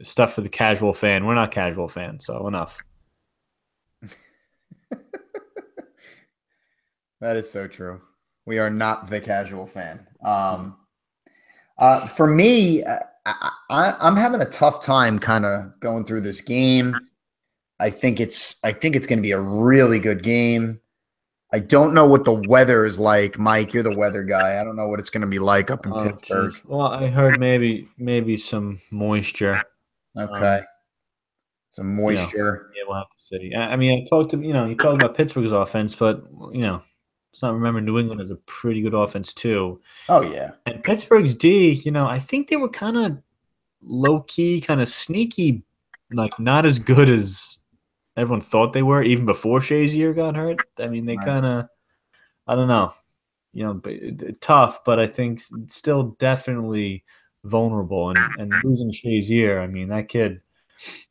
stuff for the casual fan. We're not casual fans, so enough. That is so true. We are not the casual fan. For me, I'm having a tough time kind of going through this game. I think it's going to be a really good game. I don't know what the weather is like, Mike. You're the weather guy. I don't know what it's going to be like up in Pittsburgh. Geez. Well, I heard maybe some moisture. Okay, some moisture. Yeah, we'll have to see. I mean, I talked about Pittsburgh's offense, but let's not remember New England has a pretty good offense too. Oh yeah. And Pittsburgh's D, I think they were kind of low key, kind of sneaky, like not as good as everyone thought they were, even before Shazier got hurt. I mean, they kind of, I don't know, tough, but I think still definitely vulnerable. And losing Shazier, I mean, that kid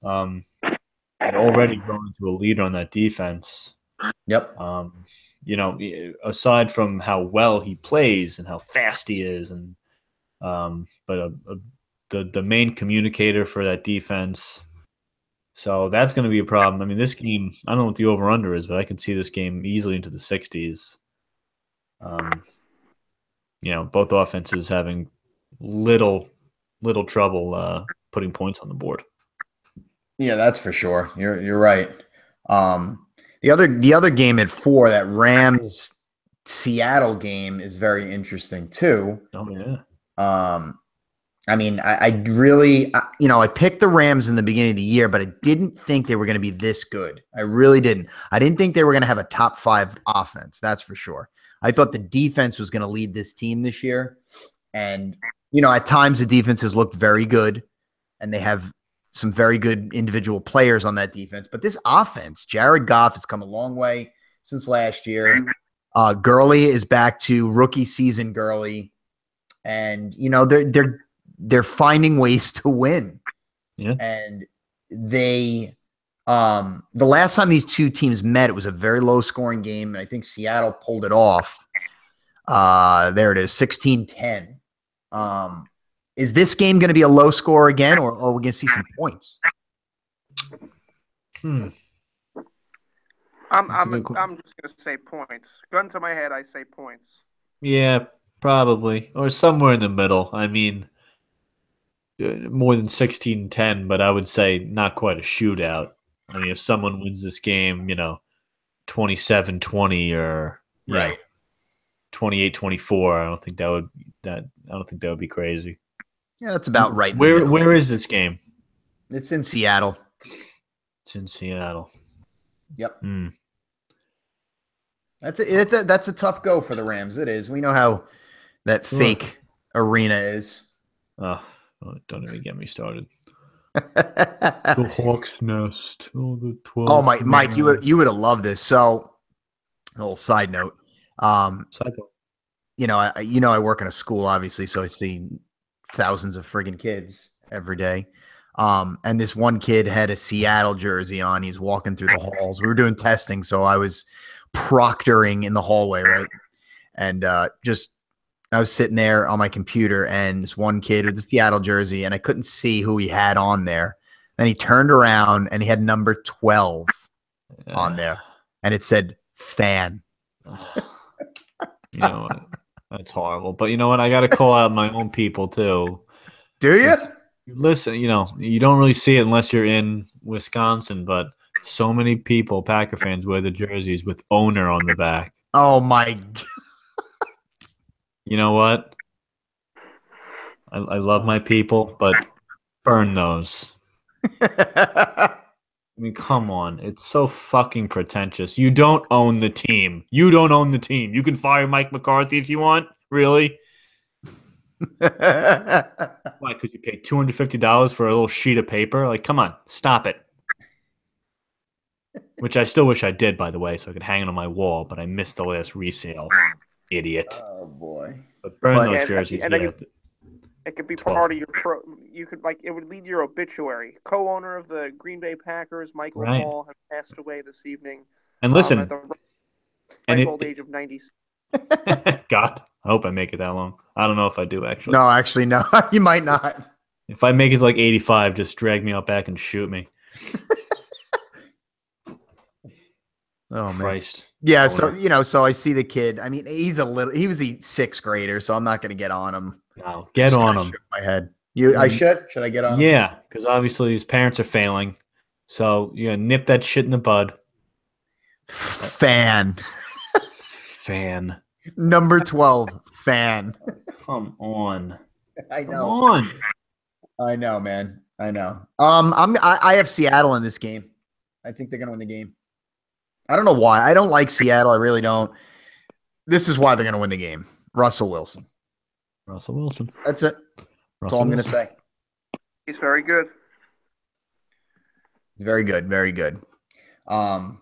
had already grown into a leader on that defense. Yep. Aside from how well he plays and how fast he is, and but the main communicator for that defense. So that's going to be a problem. I mean, this game, I don't know what the over-under is, but I can see this game easily into the 60s. Both offenses having little trouble putting points on the board. Yeah, that's for sure. You're right. The other game at 4, that Rams Seattle game, is very interesting too. Oh yeah. I mean, I really, I picked the Rams in the beginning of the year, but I didn't think they were going to be this good. I really didn't. I didn't think they were going to have a top 5 offense. That's for sure. I thought the defense was going to lead this team this year. And, at times the defense has looked very good, and they have some very good individual players on that defense. But this offense, Jared Goff has come a long way since last year. Gurley is back to rookie season Gurley. And, they're finding ways to win. Yeah. And they the last time these two teams met, it was a very low scoring game, and I think Seattle pulled it off. There it is, 16-10. Is this game going to be a low score again, or are we going to see some points? I'm just going to say points. Gun to my head, I say points. Yeah, probably. Or somewhere in the middle. I mean, more than 16-10, but I would say not quite a shootout. I mean, if someone wins this game, 27-20 or Right. 28-24, I don't think that would be crazy. Yeah, that's about right. Where is this game? It's in Seattle. It's in Seattle. Yep. That's a tough go for the Rams. It is. We know how that fake arena is. Oh, don't even get me started. The Hawks Nest. Oh, the 12. Oh, Mike, you would have loved this. So, a little side note. I work in a school, obviously, so I see thousands of friggin' kids every day. And this one kid had a Seattle jersey on. He's walking through the halls. We were doing testing, so I was proctoring in the hallway, right? And I was sitting there on my computer, and this one kid with the Seattle jersey, and I couldn't see who he had on there. Then he turned around, and he had number 12 on there, and it said "fan." You know what? That's horrible. But you know what? I got to call out my own people too. Do you? Listen, you don't really see it unless you're in Wisconsin, but so many people, Packer fans, wear the jerseys with owner on the back. Oh my God. You know what? I love my people, but burn those. I mean, come on. It's so fucking pretentious. You don't own the team. You don't own the team. You can fire Mike McCarthy if you want. Really? Why? Because you paid $250 for a little sheet of paper? Like, come on. Stop it. Which I still wish I did, by the way, so I could hang it on my wall, but I missed the last resale. Idiot. Oh, boy. But burn those jerseys. And then it could be part of your you could it would lead your obituary. Co-owner of the Green Bay Packers, Michael Hall, has passed away this evening. And listen, at the old age of 90. God, I hope I make it that long. I don't know if I do actually. No, actually, no. You might not. If I make it like 85, just drag me out back and shoot me. Oh, man. Christ. Yeah, so I see the kid. I mean, he was a sixth grader, so I'm not going to get on him. No, get on him. My head. I should? Should I get on him? Yeah, because obviously his parents are failing. So you nip that shit in the bud. Fan. Number 12. Fan. Come on. I know. Come on. I know, man. I know. I have Seattle in this game. I think they're going to win the game. I don't know why. I don't like Seattle. I really don't. This is why they're going to win the game. Russell Wilson. Russell Wilson. That's it. That's all I'm going to say. He's very good. Very good. Very good. But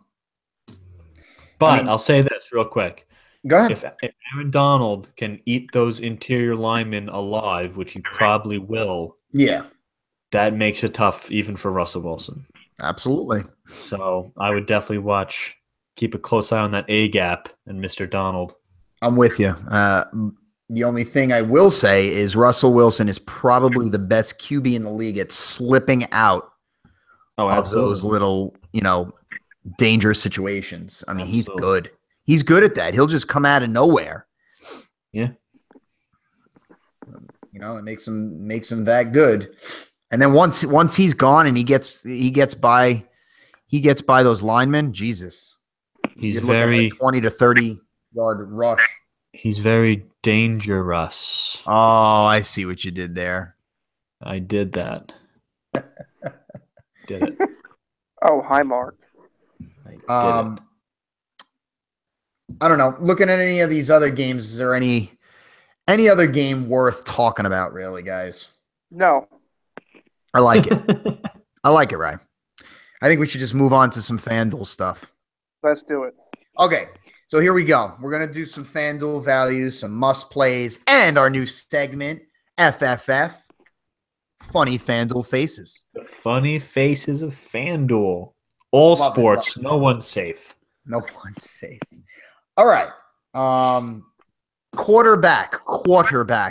I mean, I'll say this real quick. Go ahead. If Aaron Donald can eat those interior linemen alive, which he probably will, yeah, that makes it tough even for Russell Wilson. Absolutely. So I would definitely keep a close eye on that A gap and Mr. Donald. I'm with you. The only thing I will say is Russell Wilson is probably the best QB in the league at slipping out of those little, dangerous situations. I mean, He's good. He's good at that. He'll just come out of nowhere. Yeah. It makes him that good. And then once he's gone and he gets by those linemen, Jesus. He's very 20 to 30 yard rush. He's very dangerous. Oh, I see what you did there. I did that. Did it. Oh, hi, Mark. I did it. I don't know. Looking at any of these other games, is there any other game worth talking about, really, guys? No. I like it. I like it, Ryan. I think we should just move on to some FanDuel stuff. Let's do it. Okay, so here we go. We're going to do some FanDuel values, some must plays, and our new segment, FFF, Funny FanDuel Faces. The funny faces of FanDuel. All Love sports, it. No one's safe. No one's safe. All right. Quarterback.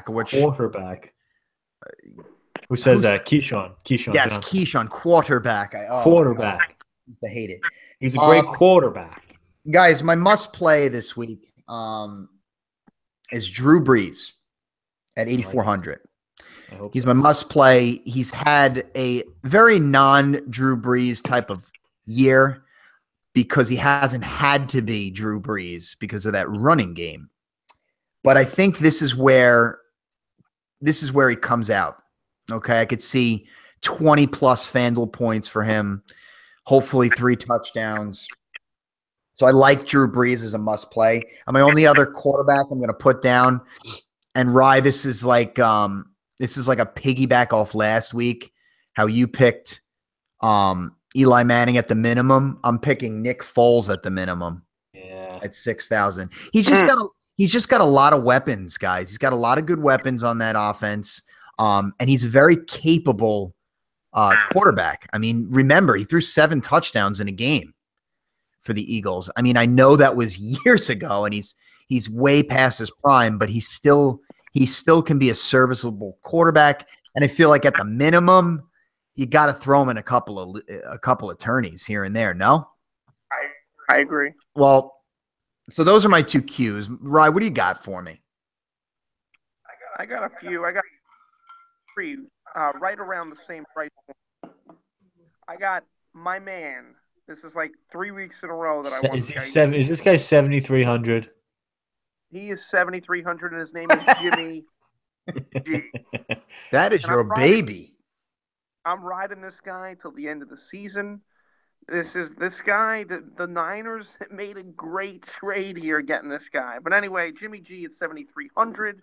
Which Quarterback. Who says that? Keyshawn. Yes, Johnson. Keyshawn, quarterback. Quarterback. I hate it. He's a great quarterback. Guys, my must play this week is Drew Brees at 8,400. He's my must play. He's had a very non-Drew Brees type of year because he hasn't had to be Drew Brees because of that running game. But I think this is where he comes out. Okay, I could see 20 plus FanDuel points for him, hopefully 3 touchdowns. So I like Drew Brees as a must play. And my only other quarterback I'm going to put down, and Rye, this is like a piggyback off last week, how you picked Eli Manning at the minimum. I'm picking Nick Foles at the minimum. Yeah, at 6,000. He's just got a lot of weapons, guys. He's got a lot of good weapons on that offense. And he's a very capable quarterback. I mean, remember, he threw 7 touchdowns in a game for the Eagles. I mean, I know that was years ago, and he's way past his prime, but he still can be a serviceable quarterback. And I feel like at the minimum, you got to throw him in a couple of tourneys here and there. No, I agree. Well, so those are my 2 Qs. Rye, what do you got for me? I got a few. I got 3 right around the same price point. I got my man. This is like 3 weeks in a row that I want. Is this guy 7,300? He is 7,300, and his name is Jimmy G. That is your baby. I'm riding this guy till the end of the season. This guy. The Niners made a great trade here getting this guy. But anyway, Jimmy G at 7,300.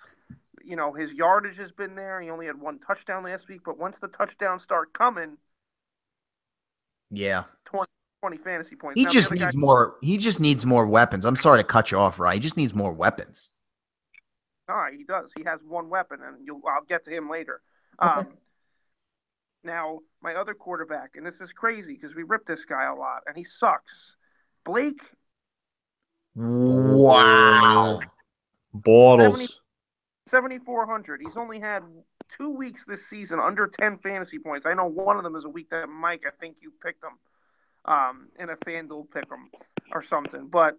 His yardage has been there. He only had 1 touchdown last week, but once the touchdowns start coming, yeah, 20 fantasy points. He just needs more. He just needs more weapons. I'm sorry to cut you off, Ryan. He just needs more weapons. All right, he does. He has 1 weapon, and I'll get to him later. Okay. Now, my other quarterback, and this is crazy because we rip this guy a lot, and he sucks. Blake. Wow. Bortles. 7,400. He's only had 2 weeks this season under 10 fantasy points. I know one of them is a week that Mike, I think you picked him in a FanDuel pick 'em or something. But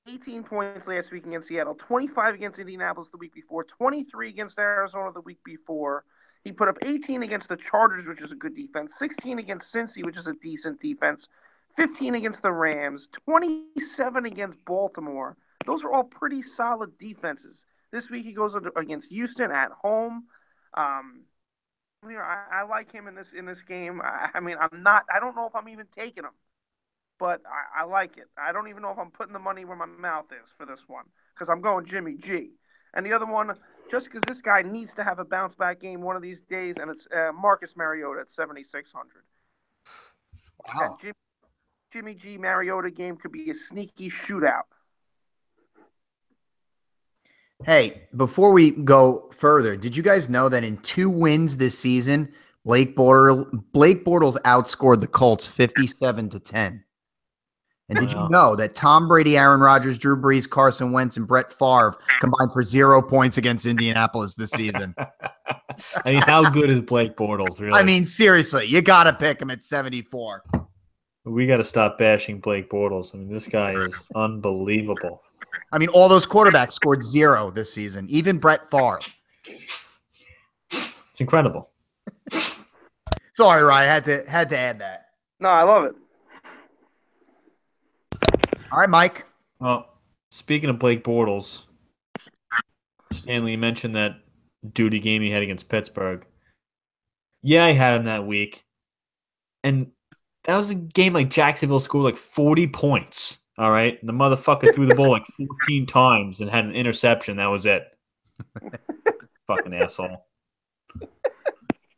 18 points last week against Seattle, 25 against Indianapolis the week before, 23 against Arizona the week before. He put up 18 against the Chargers, which is a good defense, 16 against Cincy, which is a decent defense, 15 against the Rams, 27 against Baltimore. Those are all pretty solid defenses. This week he goes against Houston at home. I like him in this game. I don't know if I'm even taking him. but I like it. I don't even know if I'm putting the money where my mouth is for this one because I'm going Jimmy G. And the other one, just because this guy needs to have a bounce back game one of these days, and it's Marcus Mariota at 7,600. Wow. That Jimmy G Mariota game could be a sneaky shootout. Hey, before we go further, did you guys know that in 2 wins this season, Blake Bortles outscored the Colts 57-10? And did you know that Tom Brady, Aaron Rodgers, Drew Brees, Carson Wentz, and Brett Favre combined for 0 points against Indianapolis this season? I mean, how good is Blake Bortles, really? I mean, seriously, you got to pick him at 74. We got to stop bashing Blake Bortles. I mean, this guy is unbelievable. I mean, all those quarterbacks scored 0 this season, even Brett Favre. It's incredible. Sorry, Ryan, had to add that. No, I love it. All right, Mike. Well, speaking of Blake Bortles, Stanley, you mentioned that duty game he had against Pittsburgh. Yeah, I had him that week. And that was a game like Jacksonville scored like 40 points. All right. And the motherfucker threw the ball like 14 times and had an interception. That was it. Fucking asshole.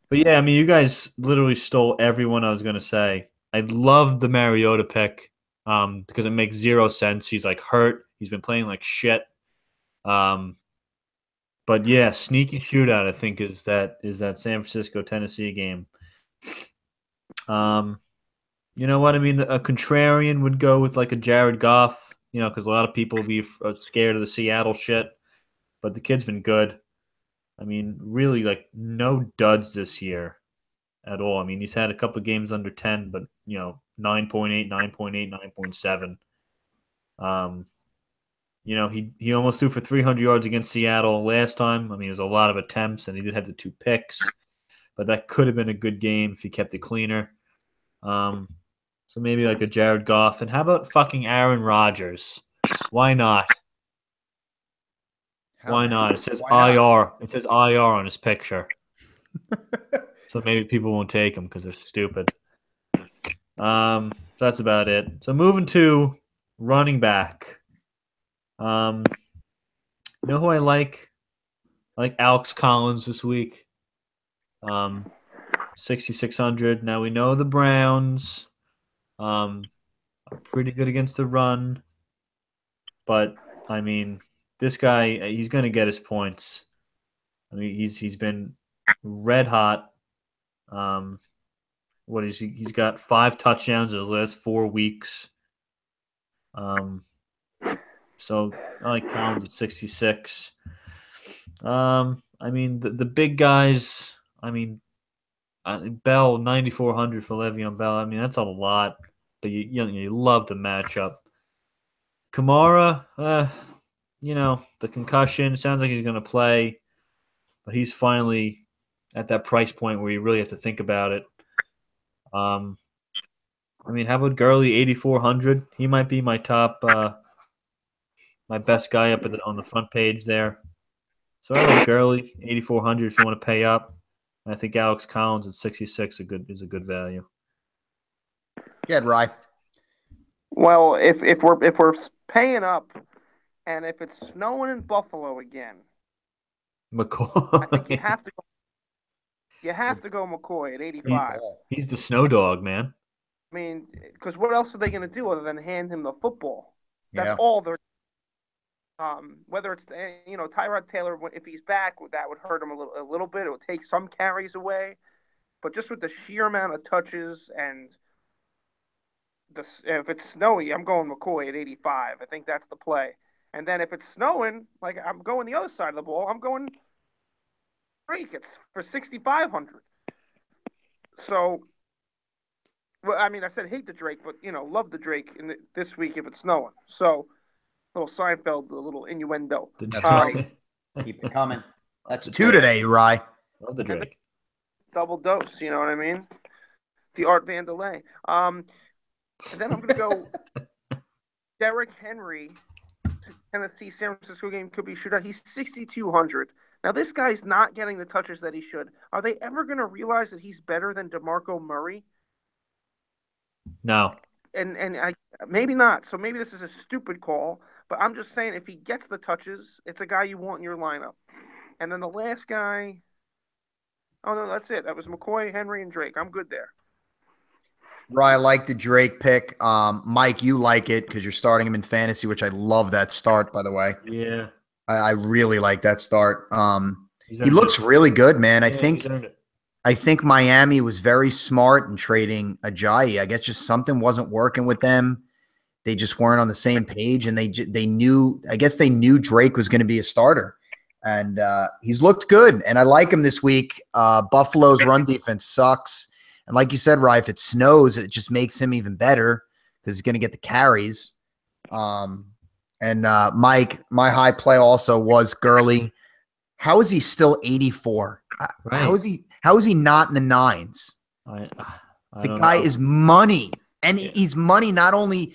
But yeah, I mean, you guys literally stole everyone I was going to say. I love the Mariota pick because it makes 0 sense. He's like hurt. He's been playing like shit. But yeah, sneaky shootout, I think, is that San Francisco-Tennessee game. You know what I mean? A contrarian would go with like a Jared Goff, because a lot of people will be scared of the Seattle shit. But the kid's been good. I mean, really, like, no duds this year at all. I mean, he's had a couple of games under 10, but, 9.8, 9.8, 9.7. He almost threw for 300 yards against Seattle last time. I mean, it was a lot of attempts, and he did have the 2 picks. But that could have been a good game if he kept it cleaner. So maybe like a Jared Goff. And how about fucking Aaron Rodgers? Why not? Why not? It says IR. It says IR on his picture. So maybe people won't take him because they're stupid. That's about it. So moving to running back. You know who I like? I like Alex Collins this week. 6,600. Now we know the Browns are pretty good against the run. But, I mean, this guy, he's going to get his points. I mean, he's been red hot. What is he? He's got 5 touchdowns in his last 4 weeks. So I like Collins at 66. I mean, the big guys. I mean, Bell 9,400 for Le'Veon Bell. I mean, that's a lot, but you love the matchup. Kamara, the concussion sounds like he's going to play, but he's finally at that price point where you really have to think about it. I mean, how about Gurley 8,400? He might be my top, my best guy up on the front page there. So I like Gurley 8,400 if you want to pay up. I think Alex Collins at 66 is a good value. Yeah, Rye. Well, if we're paying up, and if it's snowing in Buffalo again, McCoy. I think you have to go. You have to go McCoy at 85. He's the snow dog, man. I mean, because what else are they going to do other than hand him the football? That's Yeah. all they're. Whether it's Tyrod Taylor, if he's back, that would hurt him a little bit. It would take some carries away, but just with the sheer amount of touches and if it's snowy, I'm going McCoy at 85. I think that's the play. And then if it's snowing, like I'm going the other side of the ball, I'm going Drake. It's for 6,500. So, well, I mean, I said hate the Drake, but love the Drake this week if it's snowing. So. Little Seinfeld, a little innuendo. That's right. Keep it coming. That's 2 today, Rye. Love the Drake. Double dose, you know what I mean? The Art Vandelay. And then I'm going to go Derrick Henry. Tennessee San Francisco game could be shootout. He's 6,200. Now, this guy's not getting the touches that he should. Are they ever going to realize that he's better than DeMarco Murray? No. and I maybe not. So maybe this is a stupid call, but I'm just saying if he gets the touches, it's a guy you want in your lineup. And then the last guy, oh no, that's it. That was McCoy, Henry, and Drake. I'm good there. Right, I like the Drake pick. Mike, you like it because you're starting him in fantasy, which I love that start, by the way. Yeah. I really like that start. He's He earned looks it. really good, man. Yeah, he's earned it. I think Miami was very smart in trading Ajayi. I guess just something wasn't working with them. They just weren't on the same page, and they knew. I guess they knew Drake was going to be a starter, and he's looked good. And I like him this week. Buffalo's run defense sucks, and like you said, Rye, if it snows, it just makes him even better because he's going to get the carries. And Mike, my high play also was Gurley. How is he still 84? Right. How is he not in the nines? I The don't guy know. is money. And he's money not only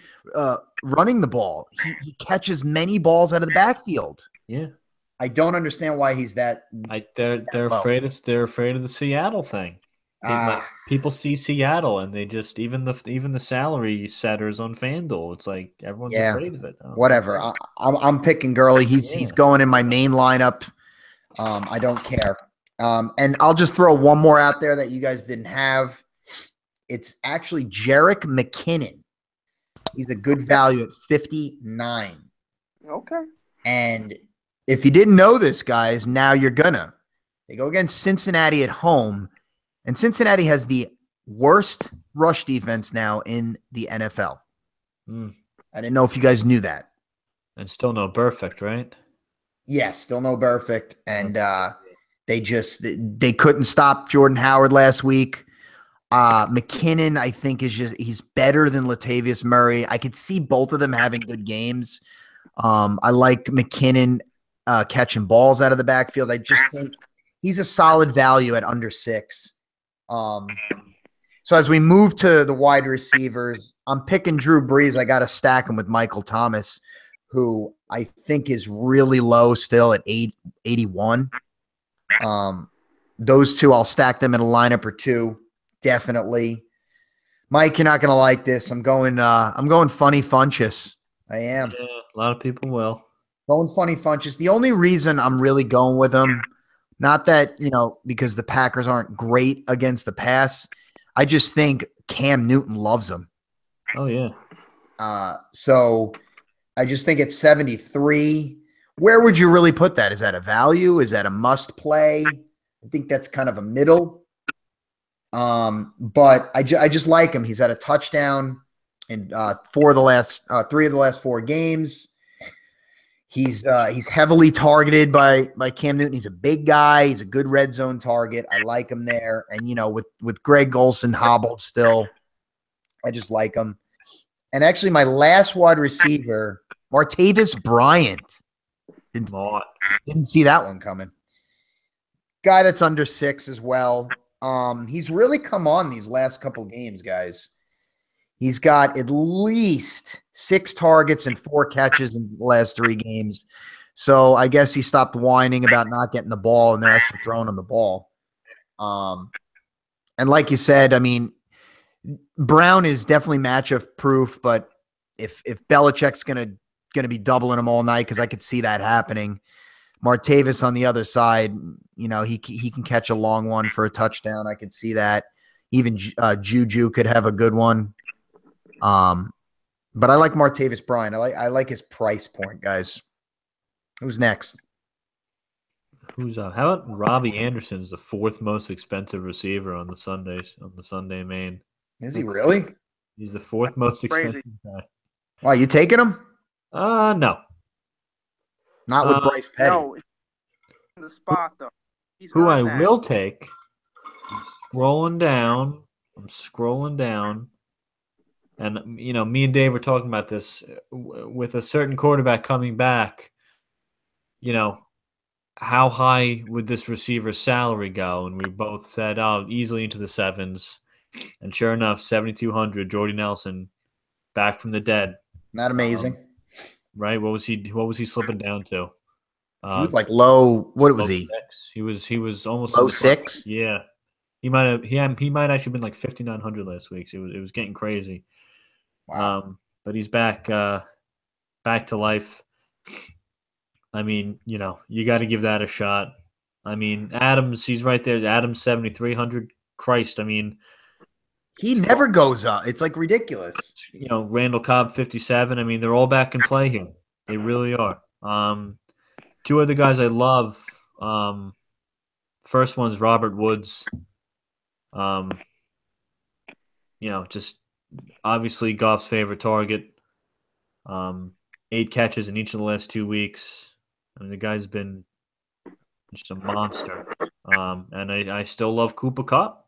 running the ball, he catches many balls out of the backfield. Yeah. I don't understand why he's that. They're low. afraid of the Seattle thing. People see Seattle and they just even the salary setters on Fanduel. It's like everyone's afraid of it. Whatever. I'm picking Gurley. He's going in my main lineup. I don't care. And I'll just throw one more out there that you guys didn't have. It's actually Jerick McKinnon. He's a good value at 59. Okay. And if you didn't know this, guys, now you're gonna. They go against Cincinnati at home, and Cincinnati has the worst rush defense now in the NFL. I didn't know if you guys knew that. And still no perfect, right? Yes, still no perfect. And they couldn't stop Jordan Howard last week. McKinnon, I think, he's better than Latavius Murray. I could see both of them having good games. I like McKinnon catching balls out of the backfield. I just think he's a solid value at under 6. So as we move to the wide receivers, I'm picking Drew Brees. I got to stack him with Michael Thomas, who I think is really low still at 81. Those two, I'll stack them in a lineup or two. Definitely. Mike, you're not going to like this. I'm going funny Funchess. I am. Yeah, a lot of people will. Going funny Funchess. The only reason I'm really going with him, not that, because the Packers aren't great against the pass. I just think Cam Newton loves him. Oh, yeah. So I just think it's 73. Where would you really put that? Is that a value? Is that a must play? I think that's kind of a middle. But I just like him. He's had a touchdown in 3 of the last 4 games. He's heavily targeted by Cam Newton. He's a big guy. He's a good red zone target. I like him there. And with Greg Olsen hobbled still, I just like him. And actually, my last wide receiver, Martavis Bryant. Didn't see that one coming. Guy that's under 6 as well. He's really come on these last couple games, guys. He's got at least 6 targets and 4 catches in the last 3 games. So I guess he stopped whining about not getting the ball, and they're actually throwing him the ball. And like you said, I mean, Brown is definitely matchup proof, but if Belichick's gonna be doubling him all night, because I could see that happening. Martavis on the other side, he can catch a long one for a touchdown. I could see that. Even Juju could have a good one. But I like Martavis Bryant. I like his price point, guys. Who's next? Who's up? How about Robbie Anderson's the 4th most expensive receiver on the Sunday main? Is he really? He's the 4th most expensive guy. Why, you taking him? No. Not with Bryce Petty. No, in the spot though. Who I will take. I'm scrolling down. And, me and Dave were talking about this with a certain quarterback coming back. How high would this receiver's salary go? And we both said, easily into the 7s. And sure enough, 7,200, Jordy Nelson, back from the dead. Not amazing. Right? What was he slipping down to? He was like low. What was he? 6. He was almost low 6. Yeah. He might actually been like 5,900 last week. So it was getting crazy. Wow. But he's back to life. I mean, you got to give that a shot. I mean, Adams, he's right there. Adams 7,300. Christ, I mean, He never goes up. It's like ridiculous. Randall Cobb 57. I mean, they're all back in play here. They really are. Two other guys I love. First one's Robert Woods. Just obviously Goff's favorite target. 8 catches in each of the last 2 weeks. I mean, the guy's been just a monster. And I still love Cooper Kupp.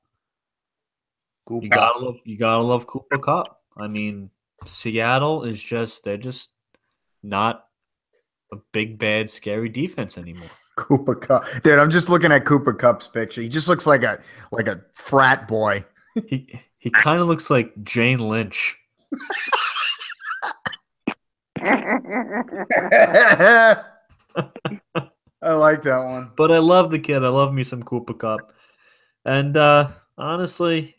You gotta love Cooper Kupp. I mean, Seattle is they're just not a big, bad, scary defense anymore. Cooper Kupp. Dude, I'm just looking at Cooper Kupp's picture. He just looks like a frat boy. He kind of looks like Jane Lynch. I like that one. But I love the kid. I love me some Cooper Kupp. And honestly,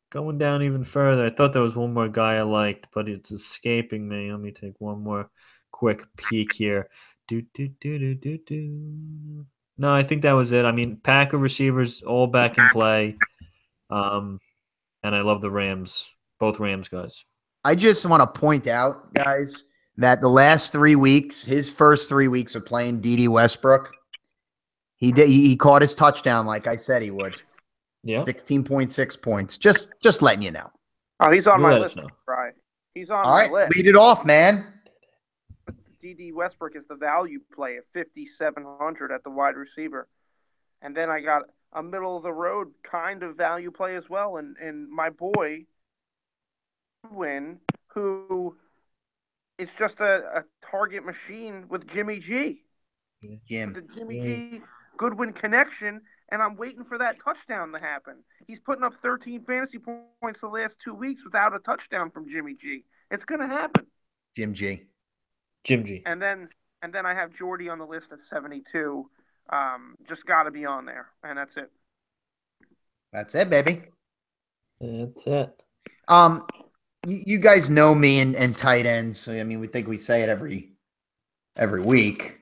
going down even further, I thought there was one more guy I liked, but it's escaping me. Let me take one more quick peek here. No, I think that was it. I mean, Packer receivers all back in play. And I love the Rams, both Rams guys. I just want to point out, guys, that the last 3 weeks, his first 3 weeks of playing D.D. Westbrook, he caught his touchdown like I said he would. Yeah. 16.6 points. Just letting you know. Oh, he's on my list, right? He's on my list. Lead it off, man. D.D. Westbrook is the value play at 5,700 at the wide receiver. And then I got a middle-of-the-road kind of value play as well. And my boy, Goodwin, who is just a target machine with Jimmy G. The Jimmy G Goodwin connection, and I'm waiting for that touchdown to happen. He's putting up 13 fantasy points the last 2 weeks without a touchdown from Jimmy G. It's going to happen. Jim G. And then I have Jordy on the list at 72. Just got to be on there, and that's it. That's it, baby. That's it. You guys know me and tight ends. So, I mean, we say it every week.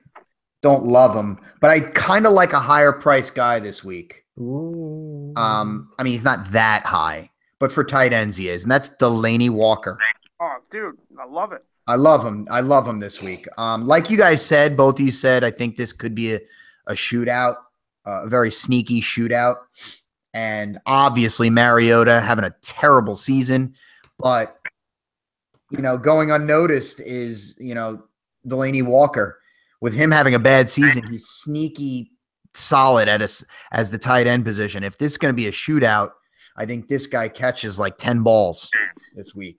Don't love him, but I kind of like a higher price guy this week. Ooh. I mean, he's not that high, but for tight ends he is, and that's Delaney Walker. Oh, dude, I love it. I love him this week. Like you guys said, both of you said, I think this could be a shootout, a very sneaky shootout. And obviously Mariota having a terrible season, but going unnoticed is, Delaney Walker. With him having a bad season, he's sneaky solid as the tight end position. If this is going to be a shootout, I think this guy catches like 10 balls this week.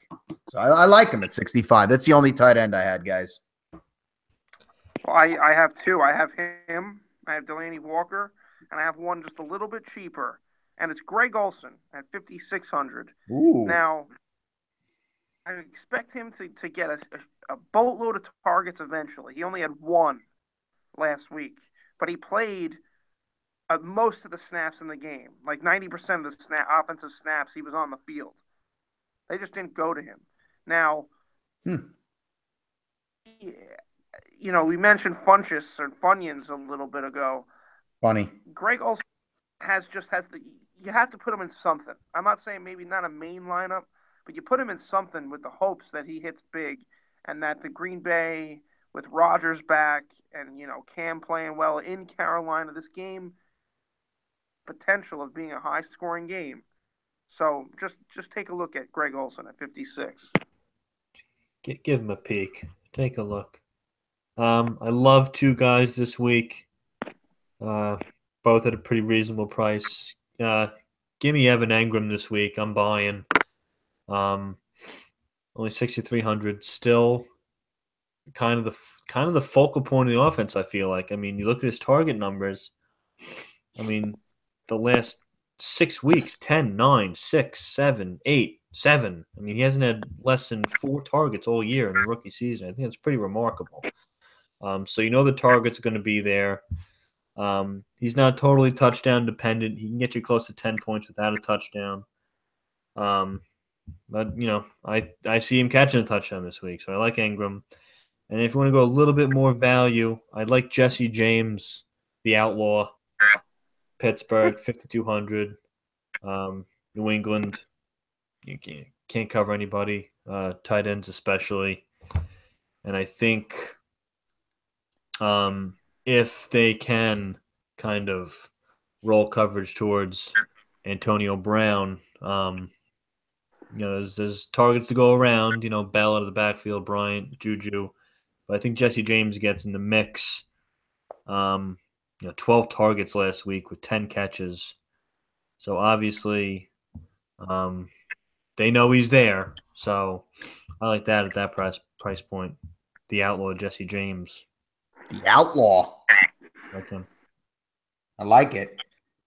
So I like him at 65. That's the only tight end I had, guys. Well, I have two. I have him. I have Delaney Walker, and I have one just a little bit cheaper, and it's Greg Olsen at 5,600. Ooh. Now, I expect him to get a boatload of targets eventually. He only had one last week, but he played most of the snaps in the game. Like 90% of the offensive snaps, he was on the field. They just didn't go to him. Now, we mentioned Funchess or Funyuns a little bit ago. Funny. Greg Olsen has you have to put him in something. I'm not saying maybe not a main lineup, but you put him in something with the hopes that he hits big and that the Green Bay with Rodgers back and, Cam playing well in Carolina, this game potential of being a high-scoring game. So just take a look at Greg Olsen at 56. Give him a peek. Take a look. I love two guys this week. Both at a pretty reasonable price. Give me Evan Engram this week. I'm buying. Only 6,300. Still kind of the focal point of the offense, I feel like. I mean, you look at his target numbers. I mean, the last 6 weeks, 10, 9, 6, 7, 8, 7. I mean, he hasn't had less than 4 targets all year in a rookie season. I think that's pretty remarkable. So the targets are going to be there. He's not totally touchdown dependent. He can get you close to 10 points without a touchdown. But, I see him catching a touchdown this week, so I like Ingram. And if you want to go a little bit more value, I'd like Jesse James, the outlaw, Pittsburgh, 5,200. New England, you can't cover anybody, tight ends especially. And I think if they can kind of roll coverage towards Antonio Brown, there's targets to go around. Bell out of the backfield, Bryant, Juju. But I think Jesse James gets in the mix. 12 targets last week with 10 catches. So obviously, they know he's there. So I like that at that price point. The outlaw, Jesse James. The outlaw. Like him. I like it.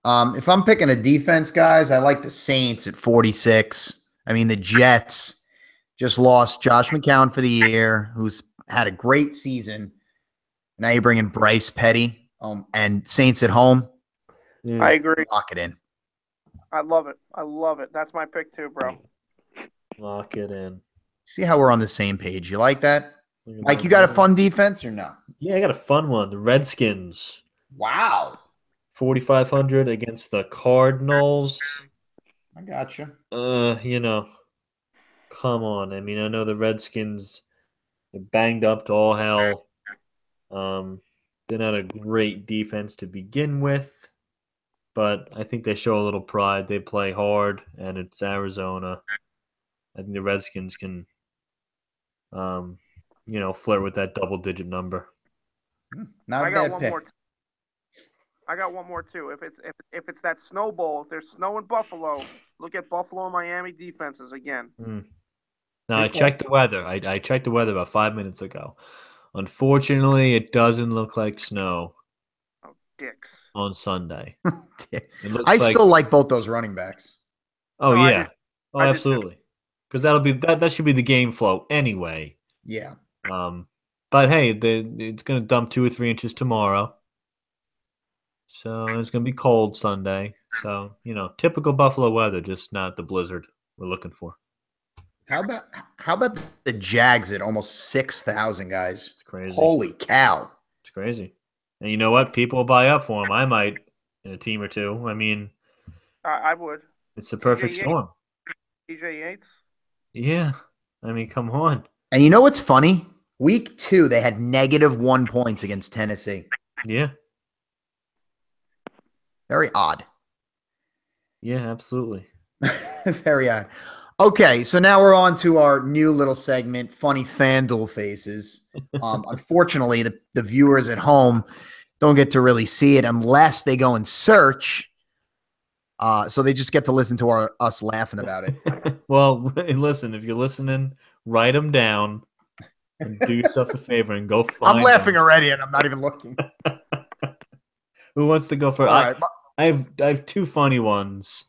If I'm picking a defense, guys, I like the Saints at 46. I mean, the Jets just lost Josh McCown for the year, who's had a great season. Now you bring in Bryce Petty and Saints at home. Yeah. I agree. Lock it in. I love it. I love it. That's my pick too, bro. Lock it in. See how we're on the same page. You like that? Mike, you got a fun defense or no? Yeah, I got a fun one. The Redskins. Wow. 4,500 against the Cardinals. I got you. Come on. I mean, I know the Redskins are banged up to all hell. They're not a great defense to begin with, but I think they show a little pride. They play hard, and it's Arizona. I think the Redskins can, flirt with that double-digit number. Not a bad pick. I got one more too. If it's that snow bowl, if there's snow in Buffalo, look at Buffalo and Miami defenses again. Now I checked the weather. I checked the weather about 5 minutes ago. Unfortunately, it doesn't look like snow. Oh, dicks. On Sunday. I still like both those running backs. Oh no, yeah. Absolutely. Because that should be the game flow anyway. Yeah. But hey, it's going to dump 2 or 3 inches tomorrow. So it's going to be cold Sunday. So, typical Buffalo weather, just not the blizzard we're looking for. How about the Jags at almost 6,000, guys? It's crazy. Holy cow. It's crazy. And you know what? People will buy up for them. I might in a team or two. I mean, I would. It's the perfect storm. DJ Yates? Yeah. I mean, come on. And you know what's funny? Week 2, they had -1 points against Tennessee. Yeah. Very odd. Yeah, absolutely. Very odd. Okay, so now we're on to our new little segment, Funny Fanduel Faces. Unfortunately, the viewers at home don't get to really see it unless they go and search. So they just get to listen to us laughing about it. Well, listen, if you're listening, write them down and do yourself a favor and go find I'm laughing already, and I'm not even looking. Who wants to go first? All right. I have 2 funny ones.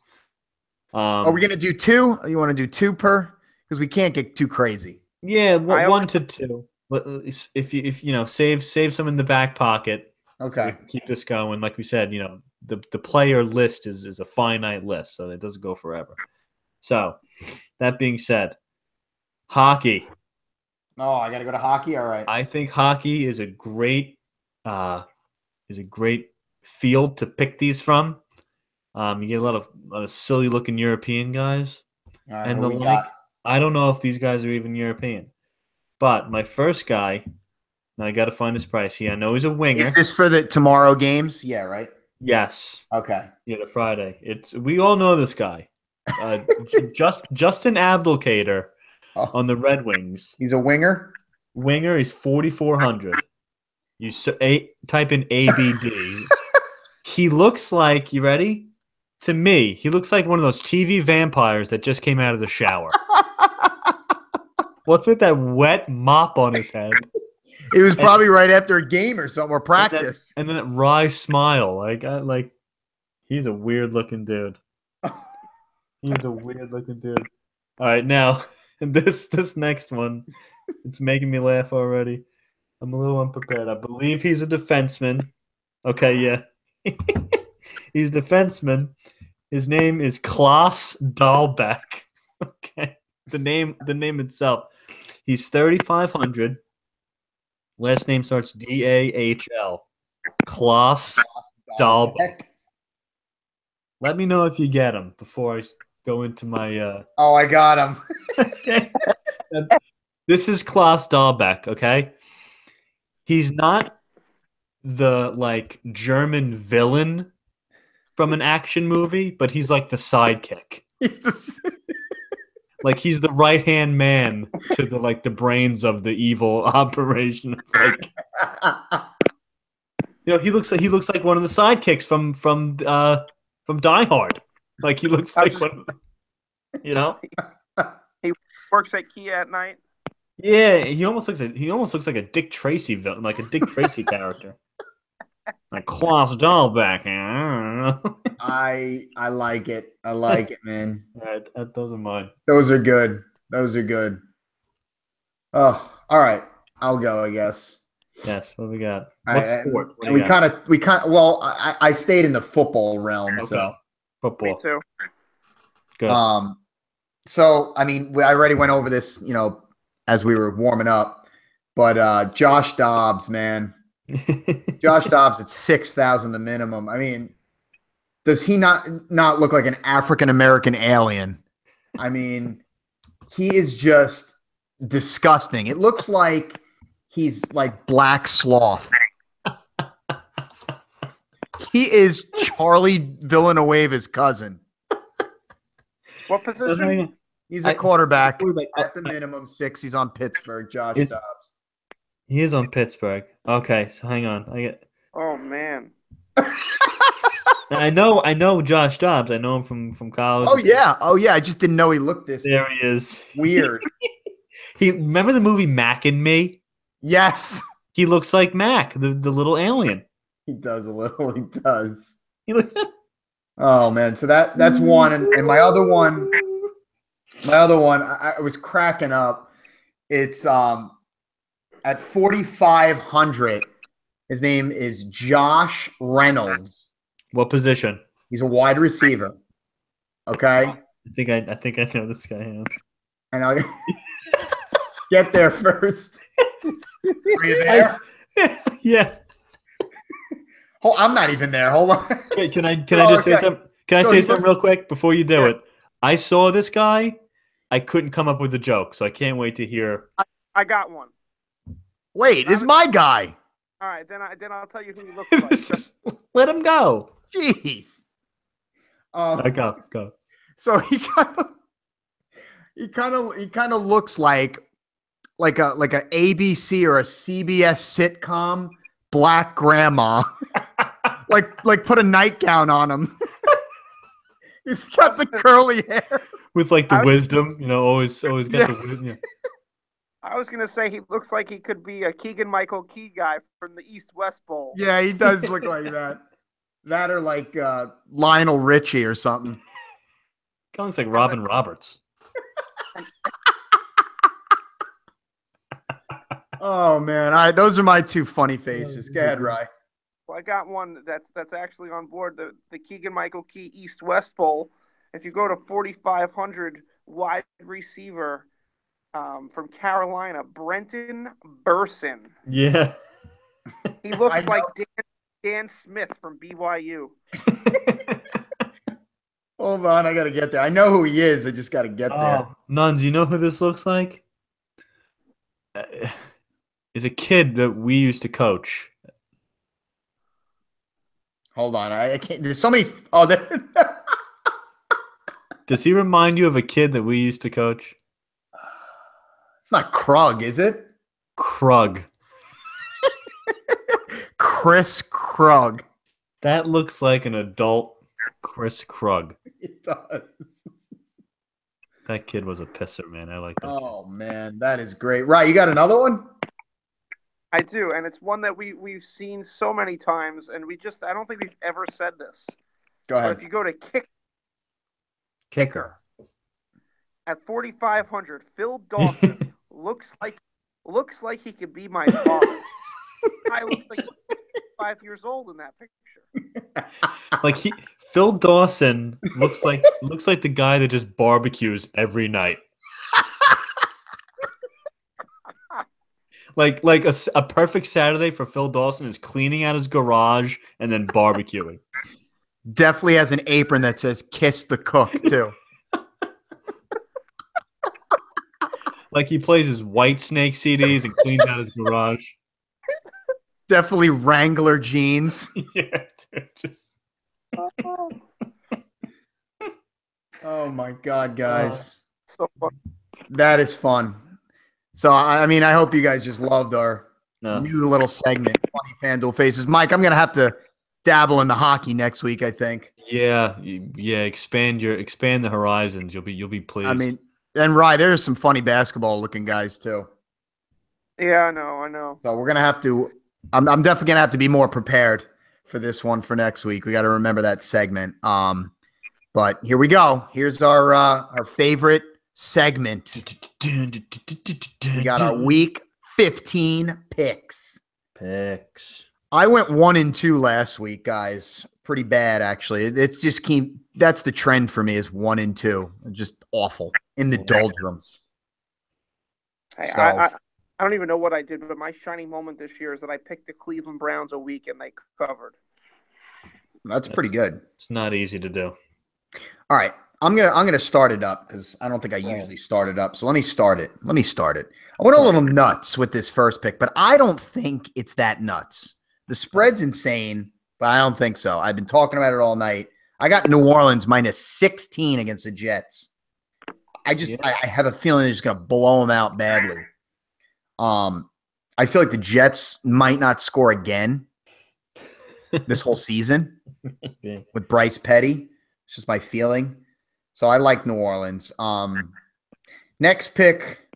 Are we gonna do 2? Or you want to do 2 per? Because we can't get too crazy. Yeah, 1 to 2. If you save some in the back pocket. Okay. So keep this going. Like we said, the player list is a finite list, so it doesn't go forever. So that being said, hockey. Oh, I got to go to hockey. All right. I think hockey is a great field to pick these from. You get a lot of silly looking European guys, Right, and the like. I don't know if these guys are even European, but my first guy. Now I got to find his price. Yeah, I know he's a winger. Is this for the tomorrow games? Yeah, right. Yes. Okay. Yeah, the Friday. We all know this guy. Justin Abdelkader on the Red Wings. He's a winger. Winger. He's 4,400. You type in ABD. He looks like, you ready? To me, he looks like one of those TV vampires that just came out of the shower. What's with that wet mop on his head? It was probably right after a game or something, or practice. And then that wry smile. Like he's a weird looking dude. He's a weird looking dude. All right, now this next one, it's making me laugh already. I'm a little unprepared. I believe he's a defenseman. Okay, yeah. He's a defenseman. His name is Klaus Dahlbeck. Okay. the name itself. He's 3,500. Last name starts D-A-H-L. Klaus Dahlbeck. Let me know if you get him before I go into my. Oh, I got him. Okay. This is Klaus Dahlbeck. Okay. He's not the like German villain from an action movie, but he's like the sidekick. He's the Like he's the right hand man to the brains of the evil operation. It's like, he looks like one of the sidekicks from Die Hard. Like he looks like one. He works at Kia at night. Yeah, he almost looks like a Dick Tracy villain, like a Dick Tracy character. Like Klaus Dahlbeck. I like it. I like it, man. All right, those are mine. Those are good. Oh, all right. I'll go, I guess. Yes. What we got? What sport? We kind of. Well, I stayed in the football realm, Okay. so Football. Me too. Good. So I mean, I already went over this, as we were warming up, but Josh Dobbs, man. Josh Dobbs at 6,000 the minimum. I mean, does he not look like an African American alien? I mean, he is just disgusting. It looks like he's like Black Sloth. He is Charlie Villanueva's cousin. What position? He's a quarterback at the minimum 6. He's on Pittsburgh. Josh Dobbs. He is on Pittsburgh. Okay, so hang on. Oh man. I know Josh Dobbs. I know him from college. Oh yeah. I just didn't know he looked this. There he is. Weird. Remember the movie Mac and Me? Yes. He looks like Mac, the little alien. He does a little. He does. He looks. Oh man. So that's one, and my other one. I was cracking up. It's at 4,500. His name is Josh Reynolds. What position? He's a wide receiver. Okay. I think I know this guy. And I'll get there first. Are you there? Yeah. I'm not even there. Hold on. Can I just say something? Can I say something real quick before you do it? I saw this guy. I couldn't come up with a joke, so I can't wait to hear. I got one. Wait, this is my guy. All right, then I'll tell you who he looks like. Let him go. Jeez. Go. So he kind of looks like a ABC or a CBS sitcom black grandma. like put a nightgown on him. He's got the curly hair with like the wisdom, always got the wisdom. Yeah. I was gonna say he looks like he could be a Keegan-Michael Key guy from the East-West Bowl. Yeah, he does look like that. That or like Lionel Richie or something. Kind of looks like Robin Roberts. Oh man! All right, those are my two funny faces. Go ahead, Rye. Well, I got one that's actually on board, the Keegan-Michael Key East-West Bowl. If you go to 4,500, wide receiver from Carolina, Brenton Burson. Yeah. He looks like Dan Smith from BYU. Hold on, I got to get there. I know who he is. I just got to get there. Nuns, you know who this looks like? Is a kid that we used to coach. Hold on, I can't. There's so many. Oh, Does he remind you of a kid that we used to coach? It's not Krug, is it? Krug. Chris Krug. That looks like an adult Chris Krug. It does. That kid was a pisser, man. I like that. Oh, man, that is great. Right, you got another one? I do, and it's one that we've seen so many times, and I don't think we've ever said this. Go ahead. But if you go to Kicker. At 4,500, Phil Dawson looks like he could be my father. I look like he's 5 years old in that picture. Phil Dawson looks like the guy that just barbecues every night. Like a perfect Saturday for Phil Dawson is cleaning out his garage and then barbecuing. Definitely has an apron that says "Kiss the Cook" too. Like he plays his White Snake CDs and cleans out his garage. Definitely Wrangler jeans. Yeah, dude, just. Oh my God, guys. So fun. That is fun. So, I mean, I hope you guys just loved our No. new little segment, Funny Fanduel Faces. Mike, I'm going to have to dabble in the hockey next week, I think. Yeah. Expand the horizons. You'll be pleased. I mean, and Rye, there's some funny basketball looking guys too. Yeah, I know. So we're going to have to, I'm definitely going to have to be more prepared for this one for next week. We got to remember that segment. But here we go. Here's our favorite segment. We got our week 15 picks. I went 1-2 last week, guys. Pretty bad, actually. It's just that's the trend for me is 1-2. Just awful in the doldrums. I don't even know what I did, but my shining moment this year is that I picked the Cleveland Browns a week and they covered. That's pretty good. It's not easy to do. All right. I'm gonna start it up because I don't think I usually start it up. So let me start it. I went a little nuts with this first pick, but I don't think it's that nuts. The spread's insane, but I don't think so. I've been talking about it all night. I got New Orleans minus 16 against the Jets. I have a feeling they're just gonna blow them out badly. I feel like the Jets might not score again this whole season with Bryce Petty. It's just my feeling. So I like New Orleans. Next pick,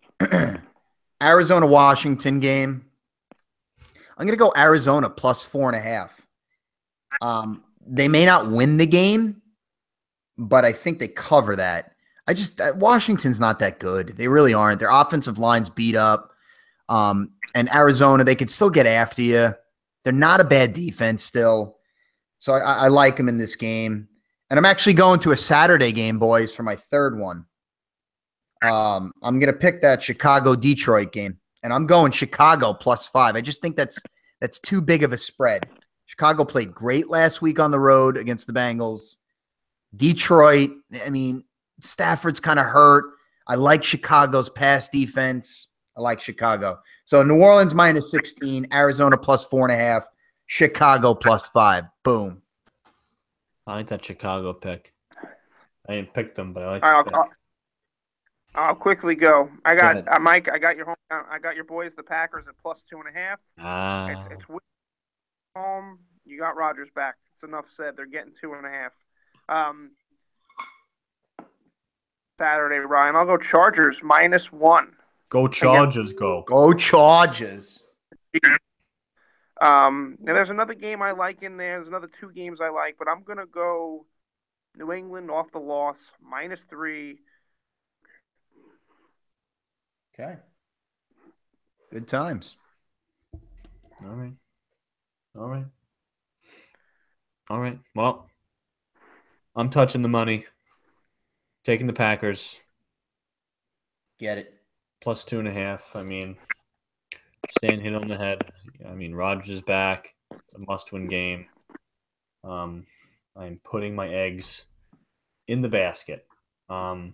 Arizona-Washington game. I'm going to go Arizona plus 4.5. They may not win the game, but I think they cover that. Washington's not that good. They really aren't. Their offensive line's beat up. And Arizona, they could still get after you. They're not a bad defense still. So I like them in this game. And I'm actually going to a Saturday game, boys, for my third one. I'm going to pick that Chicago-Detroit game. And I'm going Chicago plus 5. I just think that's too big of a spread. Chicago played great last week on the road against the Bengals. Detroit, I mean, Stafford's kind of hurt. I like Chicago's pass defense. I like Chicago. So New Orleans minus 16, Arizona plus 4.5, Chicago plus 5. Boom. I like that Chicago pick. I didn't pick them, but I like that. I'll quickly go. I got Go Mike. I got your home. I got your boys, the Packers, at plus 2.5. It's home. You got Rodgers back. It's enough said. They're getting 2.5. Saturday, Ryan. I'll go Chargers minus 1. Go Chargers, go. Go Chargers. And there's another game I like in there. There's another 2 games I like, but I'm going to go New England off the loss, minus 3. Okay. Good times. All right. Well, I'm touching the money. Taking the Packers. Get it. Plus 2.5. I mean, staying hit on the head. I mean, Rodgers is back. It's a must-win game. I'm putting my eggs in the basket. I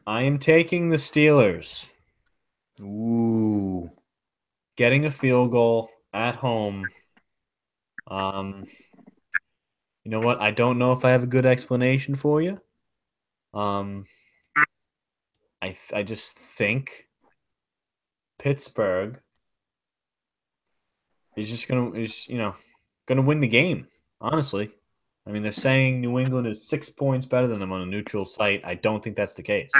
am taking the Steelers. Ooh. Getting a field goal at home. You know what? I don't know if I have a good explanation for you. I just think Pittsburgh is gonna win the game. Honestly, I mean they're saying New England is 6 points better than them on a neutral site. I don't think that's the case.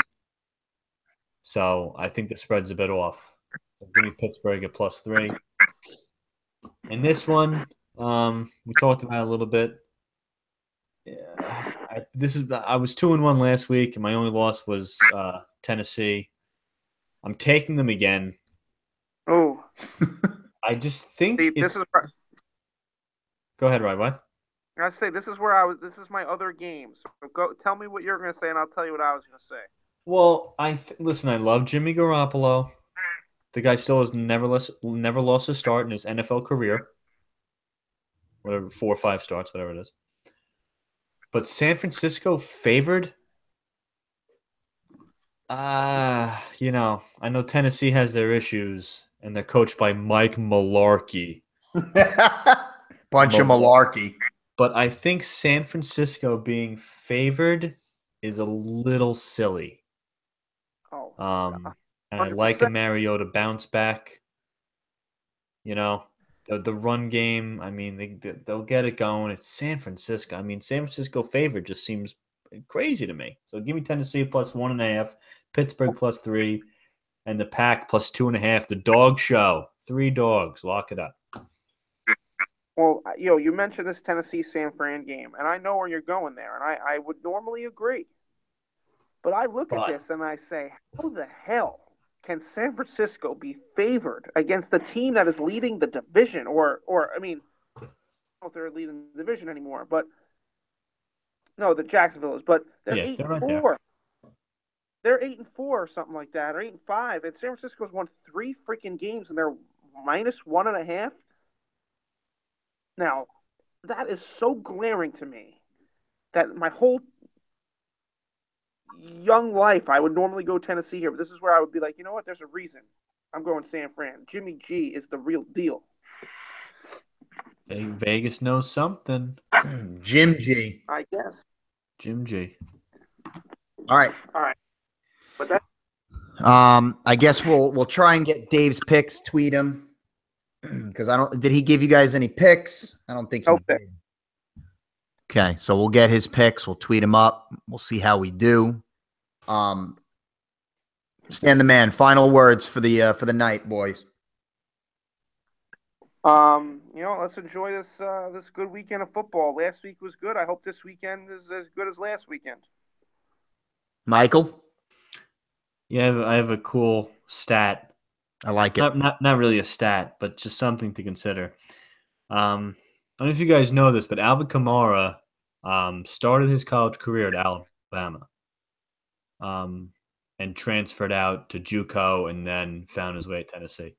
So I think the spread's a bit off. So give me Pittsburgh at plus 3. And this one, we talked about it a little bit. Yeah, I was 2-1 last week, and my only loss was Tennessee. I'm taking them again. Oh, I just think this is. Go ahead, Ryan. What? I say this is where I was. This is my other game. So go. Tell me what you're going to say, and I'll tell you what I was going to say. Well, listen. I love Jimmy Garoppolo. The guy still has never lost a start in his NFL career. Whatever, 4 or 5 starts, whatever it is. But San Francisco favored? I know Tennessee has their issues, and they're coached by Mike Mularkey. Bunch of malarkey. But I think San Francisco being favored is a little silly. Oh, and I like a Mariota bounce back. The run game. I mean, they'll get it going. It's San Francisco. I mean, San Francisco favored just seems crazy to me. So give me Tennessee plus 1.5, Pittsburgh plus 3, and the Pack plus 2.5. The dog show, 3 dogs. Lock it up. Well, you mentioned this Tennessee-San Fran game, and I know where you're going there, and I would normally agree. But I look at this and I say, how the hell can San Francisco be favored against the team that is leading the division? Or I mean, I don't know if they're leading the division anymore, but no, the Jacksonville is, but they're 8-4. Right, they're 8-4 or something like that, or 8-5. And San Francisco's won 3 freaking games, and they're minus 1.5. Now, that is so glaring to me that my whole young life, I would normally go Tennessee here, but this is where I would be like, you know what? There's a reason I'm going San Fran. Jimmy G is the real deal. Vegas knows something. Jim G. I guess. Jim G. All right. But that. I guess we'll try and get Dave's picks. Tweet him because did he give you guys any picks? I don't think he did. Okay, so we'll get his picks. We'll tweet him up. We'll see how we do. Stan the man. Final words for the night, boys. Let's enjoy this good weekend of football. Last week was good. I hope this weekend is as good as last weekend. Michael? Yeah, I have a cool stat. I like it. Not really a stat, but just something to consider. I don't know if you guys know this, but Alvin Kamara started his college career at Alabama and transferred out to JUCO and then found his way at Tennessee.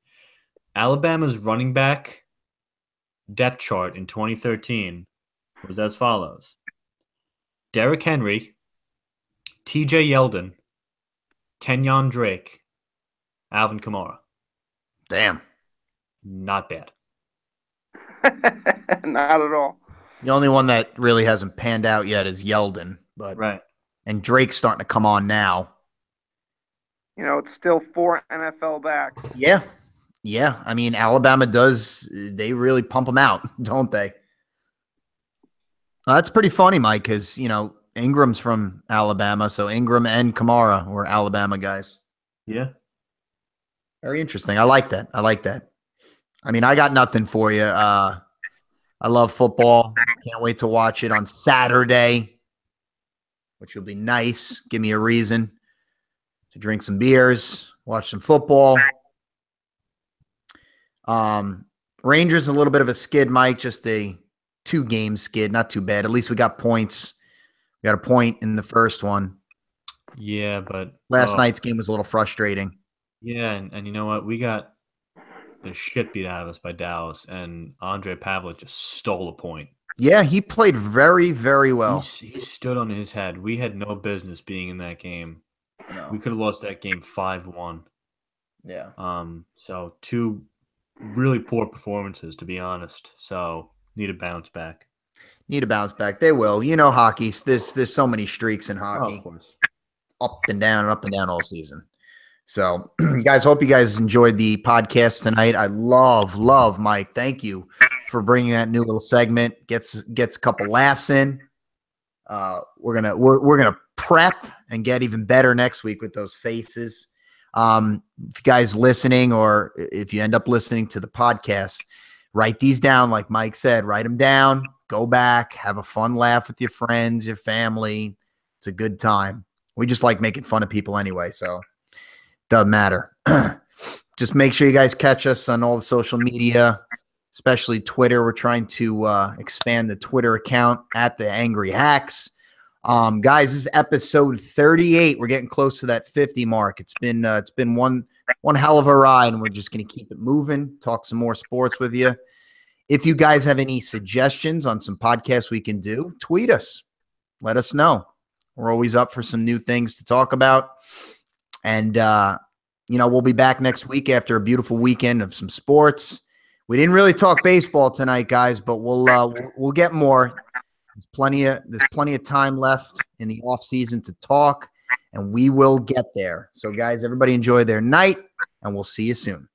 Alabama's running back depth chart in 2013 was as follows. Derrick Henry, TJ Yeldon, Kenyon Drake, Alvin Kamara. Damn. Not bad. Not at all. The only one that really hasn't panned out yet is Yeldon, but right. And Drake's starting to come on now. It's still 4 NFL backs. Yeah. Yeah. I mean, Alabama they really pump them out, don't they? That's pretty funny, Mike, because, Ingram's from Alabama, so Ingram and Kamara were Alabama guys. Yeah. Very interesting. I like that. I mean, I got nothing for you. I love football. Can't wait to watch it on Saturday, which will be nice. Give me a reason to drink some beers, watch some football. Rangers a little bit of a skid, Mike, just a 2-game skid. Not too bad. At least we got points. We got a point in the first one. Yeah, but last night's game was a little frustrating. Yeah, and you know what? We got the shit beat out of us by Dallas, and Andre Pavlik just stole a point. Yeah, he played very, very well. He stood on his head. We had no business being in that game. No. We could have lost that game 5-1. Yeah. So 2 really poor performances, to be honest. So need a bounce back. They will. Hockey. There's so many streaks in hockey. Oh, of course. Up and down all season. So, guys, hope you guys enjoyed the podcast tonight. I love Mike. Thank you for bringing that new little segment. Gets a couple laughs in. We're gonna prep and get even better next week with those faces. If you guys listening, or if you end up listening to the podcast, write these down. Like Mike said, write them down. Go back, have a fun laugh with your friends, your family. It's a good time. We just like making fun of people anyway, so doesn't matter. Just make sure you guys catch us on all the social media, especially Twitter. We're trying to expand the Twitter account at the Angry Hacks. Guys, this is episode 38. We're getting close to that 50 mark. It's been one hell of a ride, and we're just going to keep it moving, talk some more sports with you. If you guys have any suggestions on some podcasts we can do, tweet us. Let us know. We're always up for some new things to talk about. And, we'll be back next week after a beautiful weekend of some sports. We didn't really talk baseball tonight, guys, but we'll get more. There's plenty of time left in the off season to talk, and we will get there. So, guys, everybody enjoy their night, and we'll see you soon.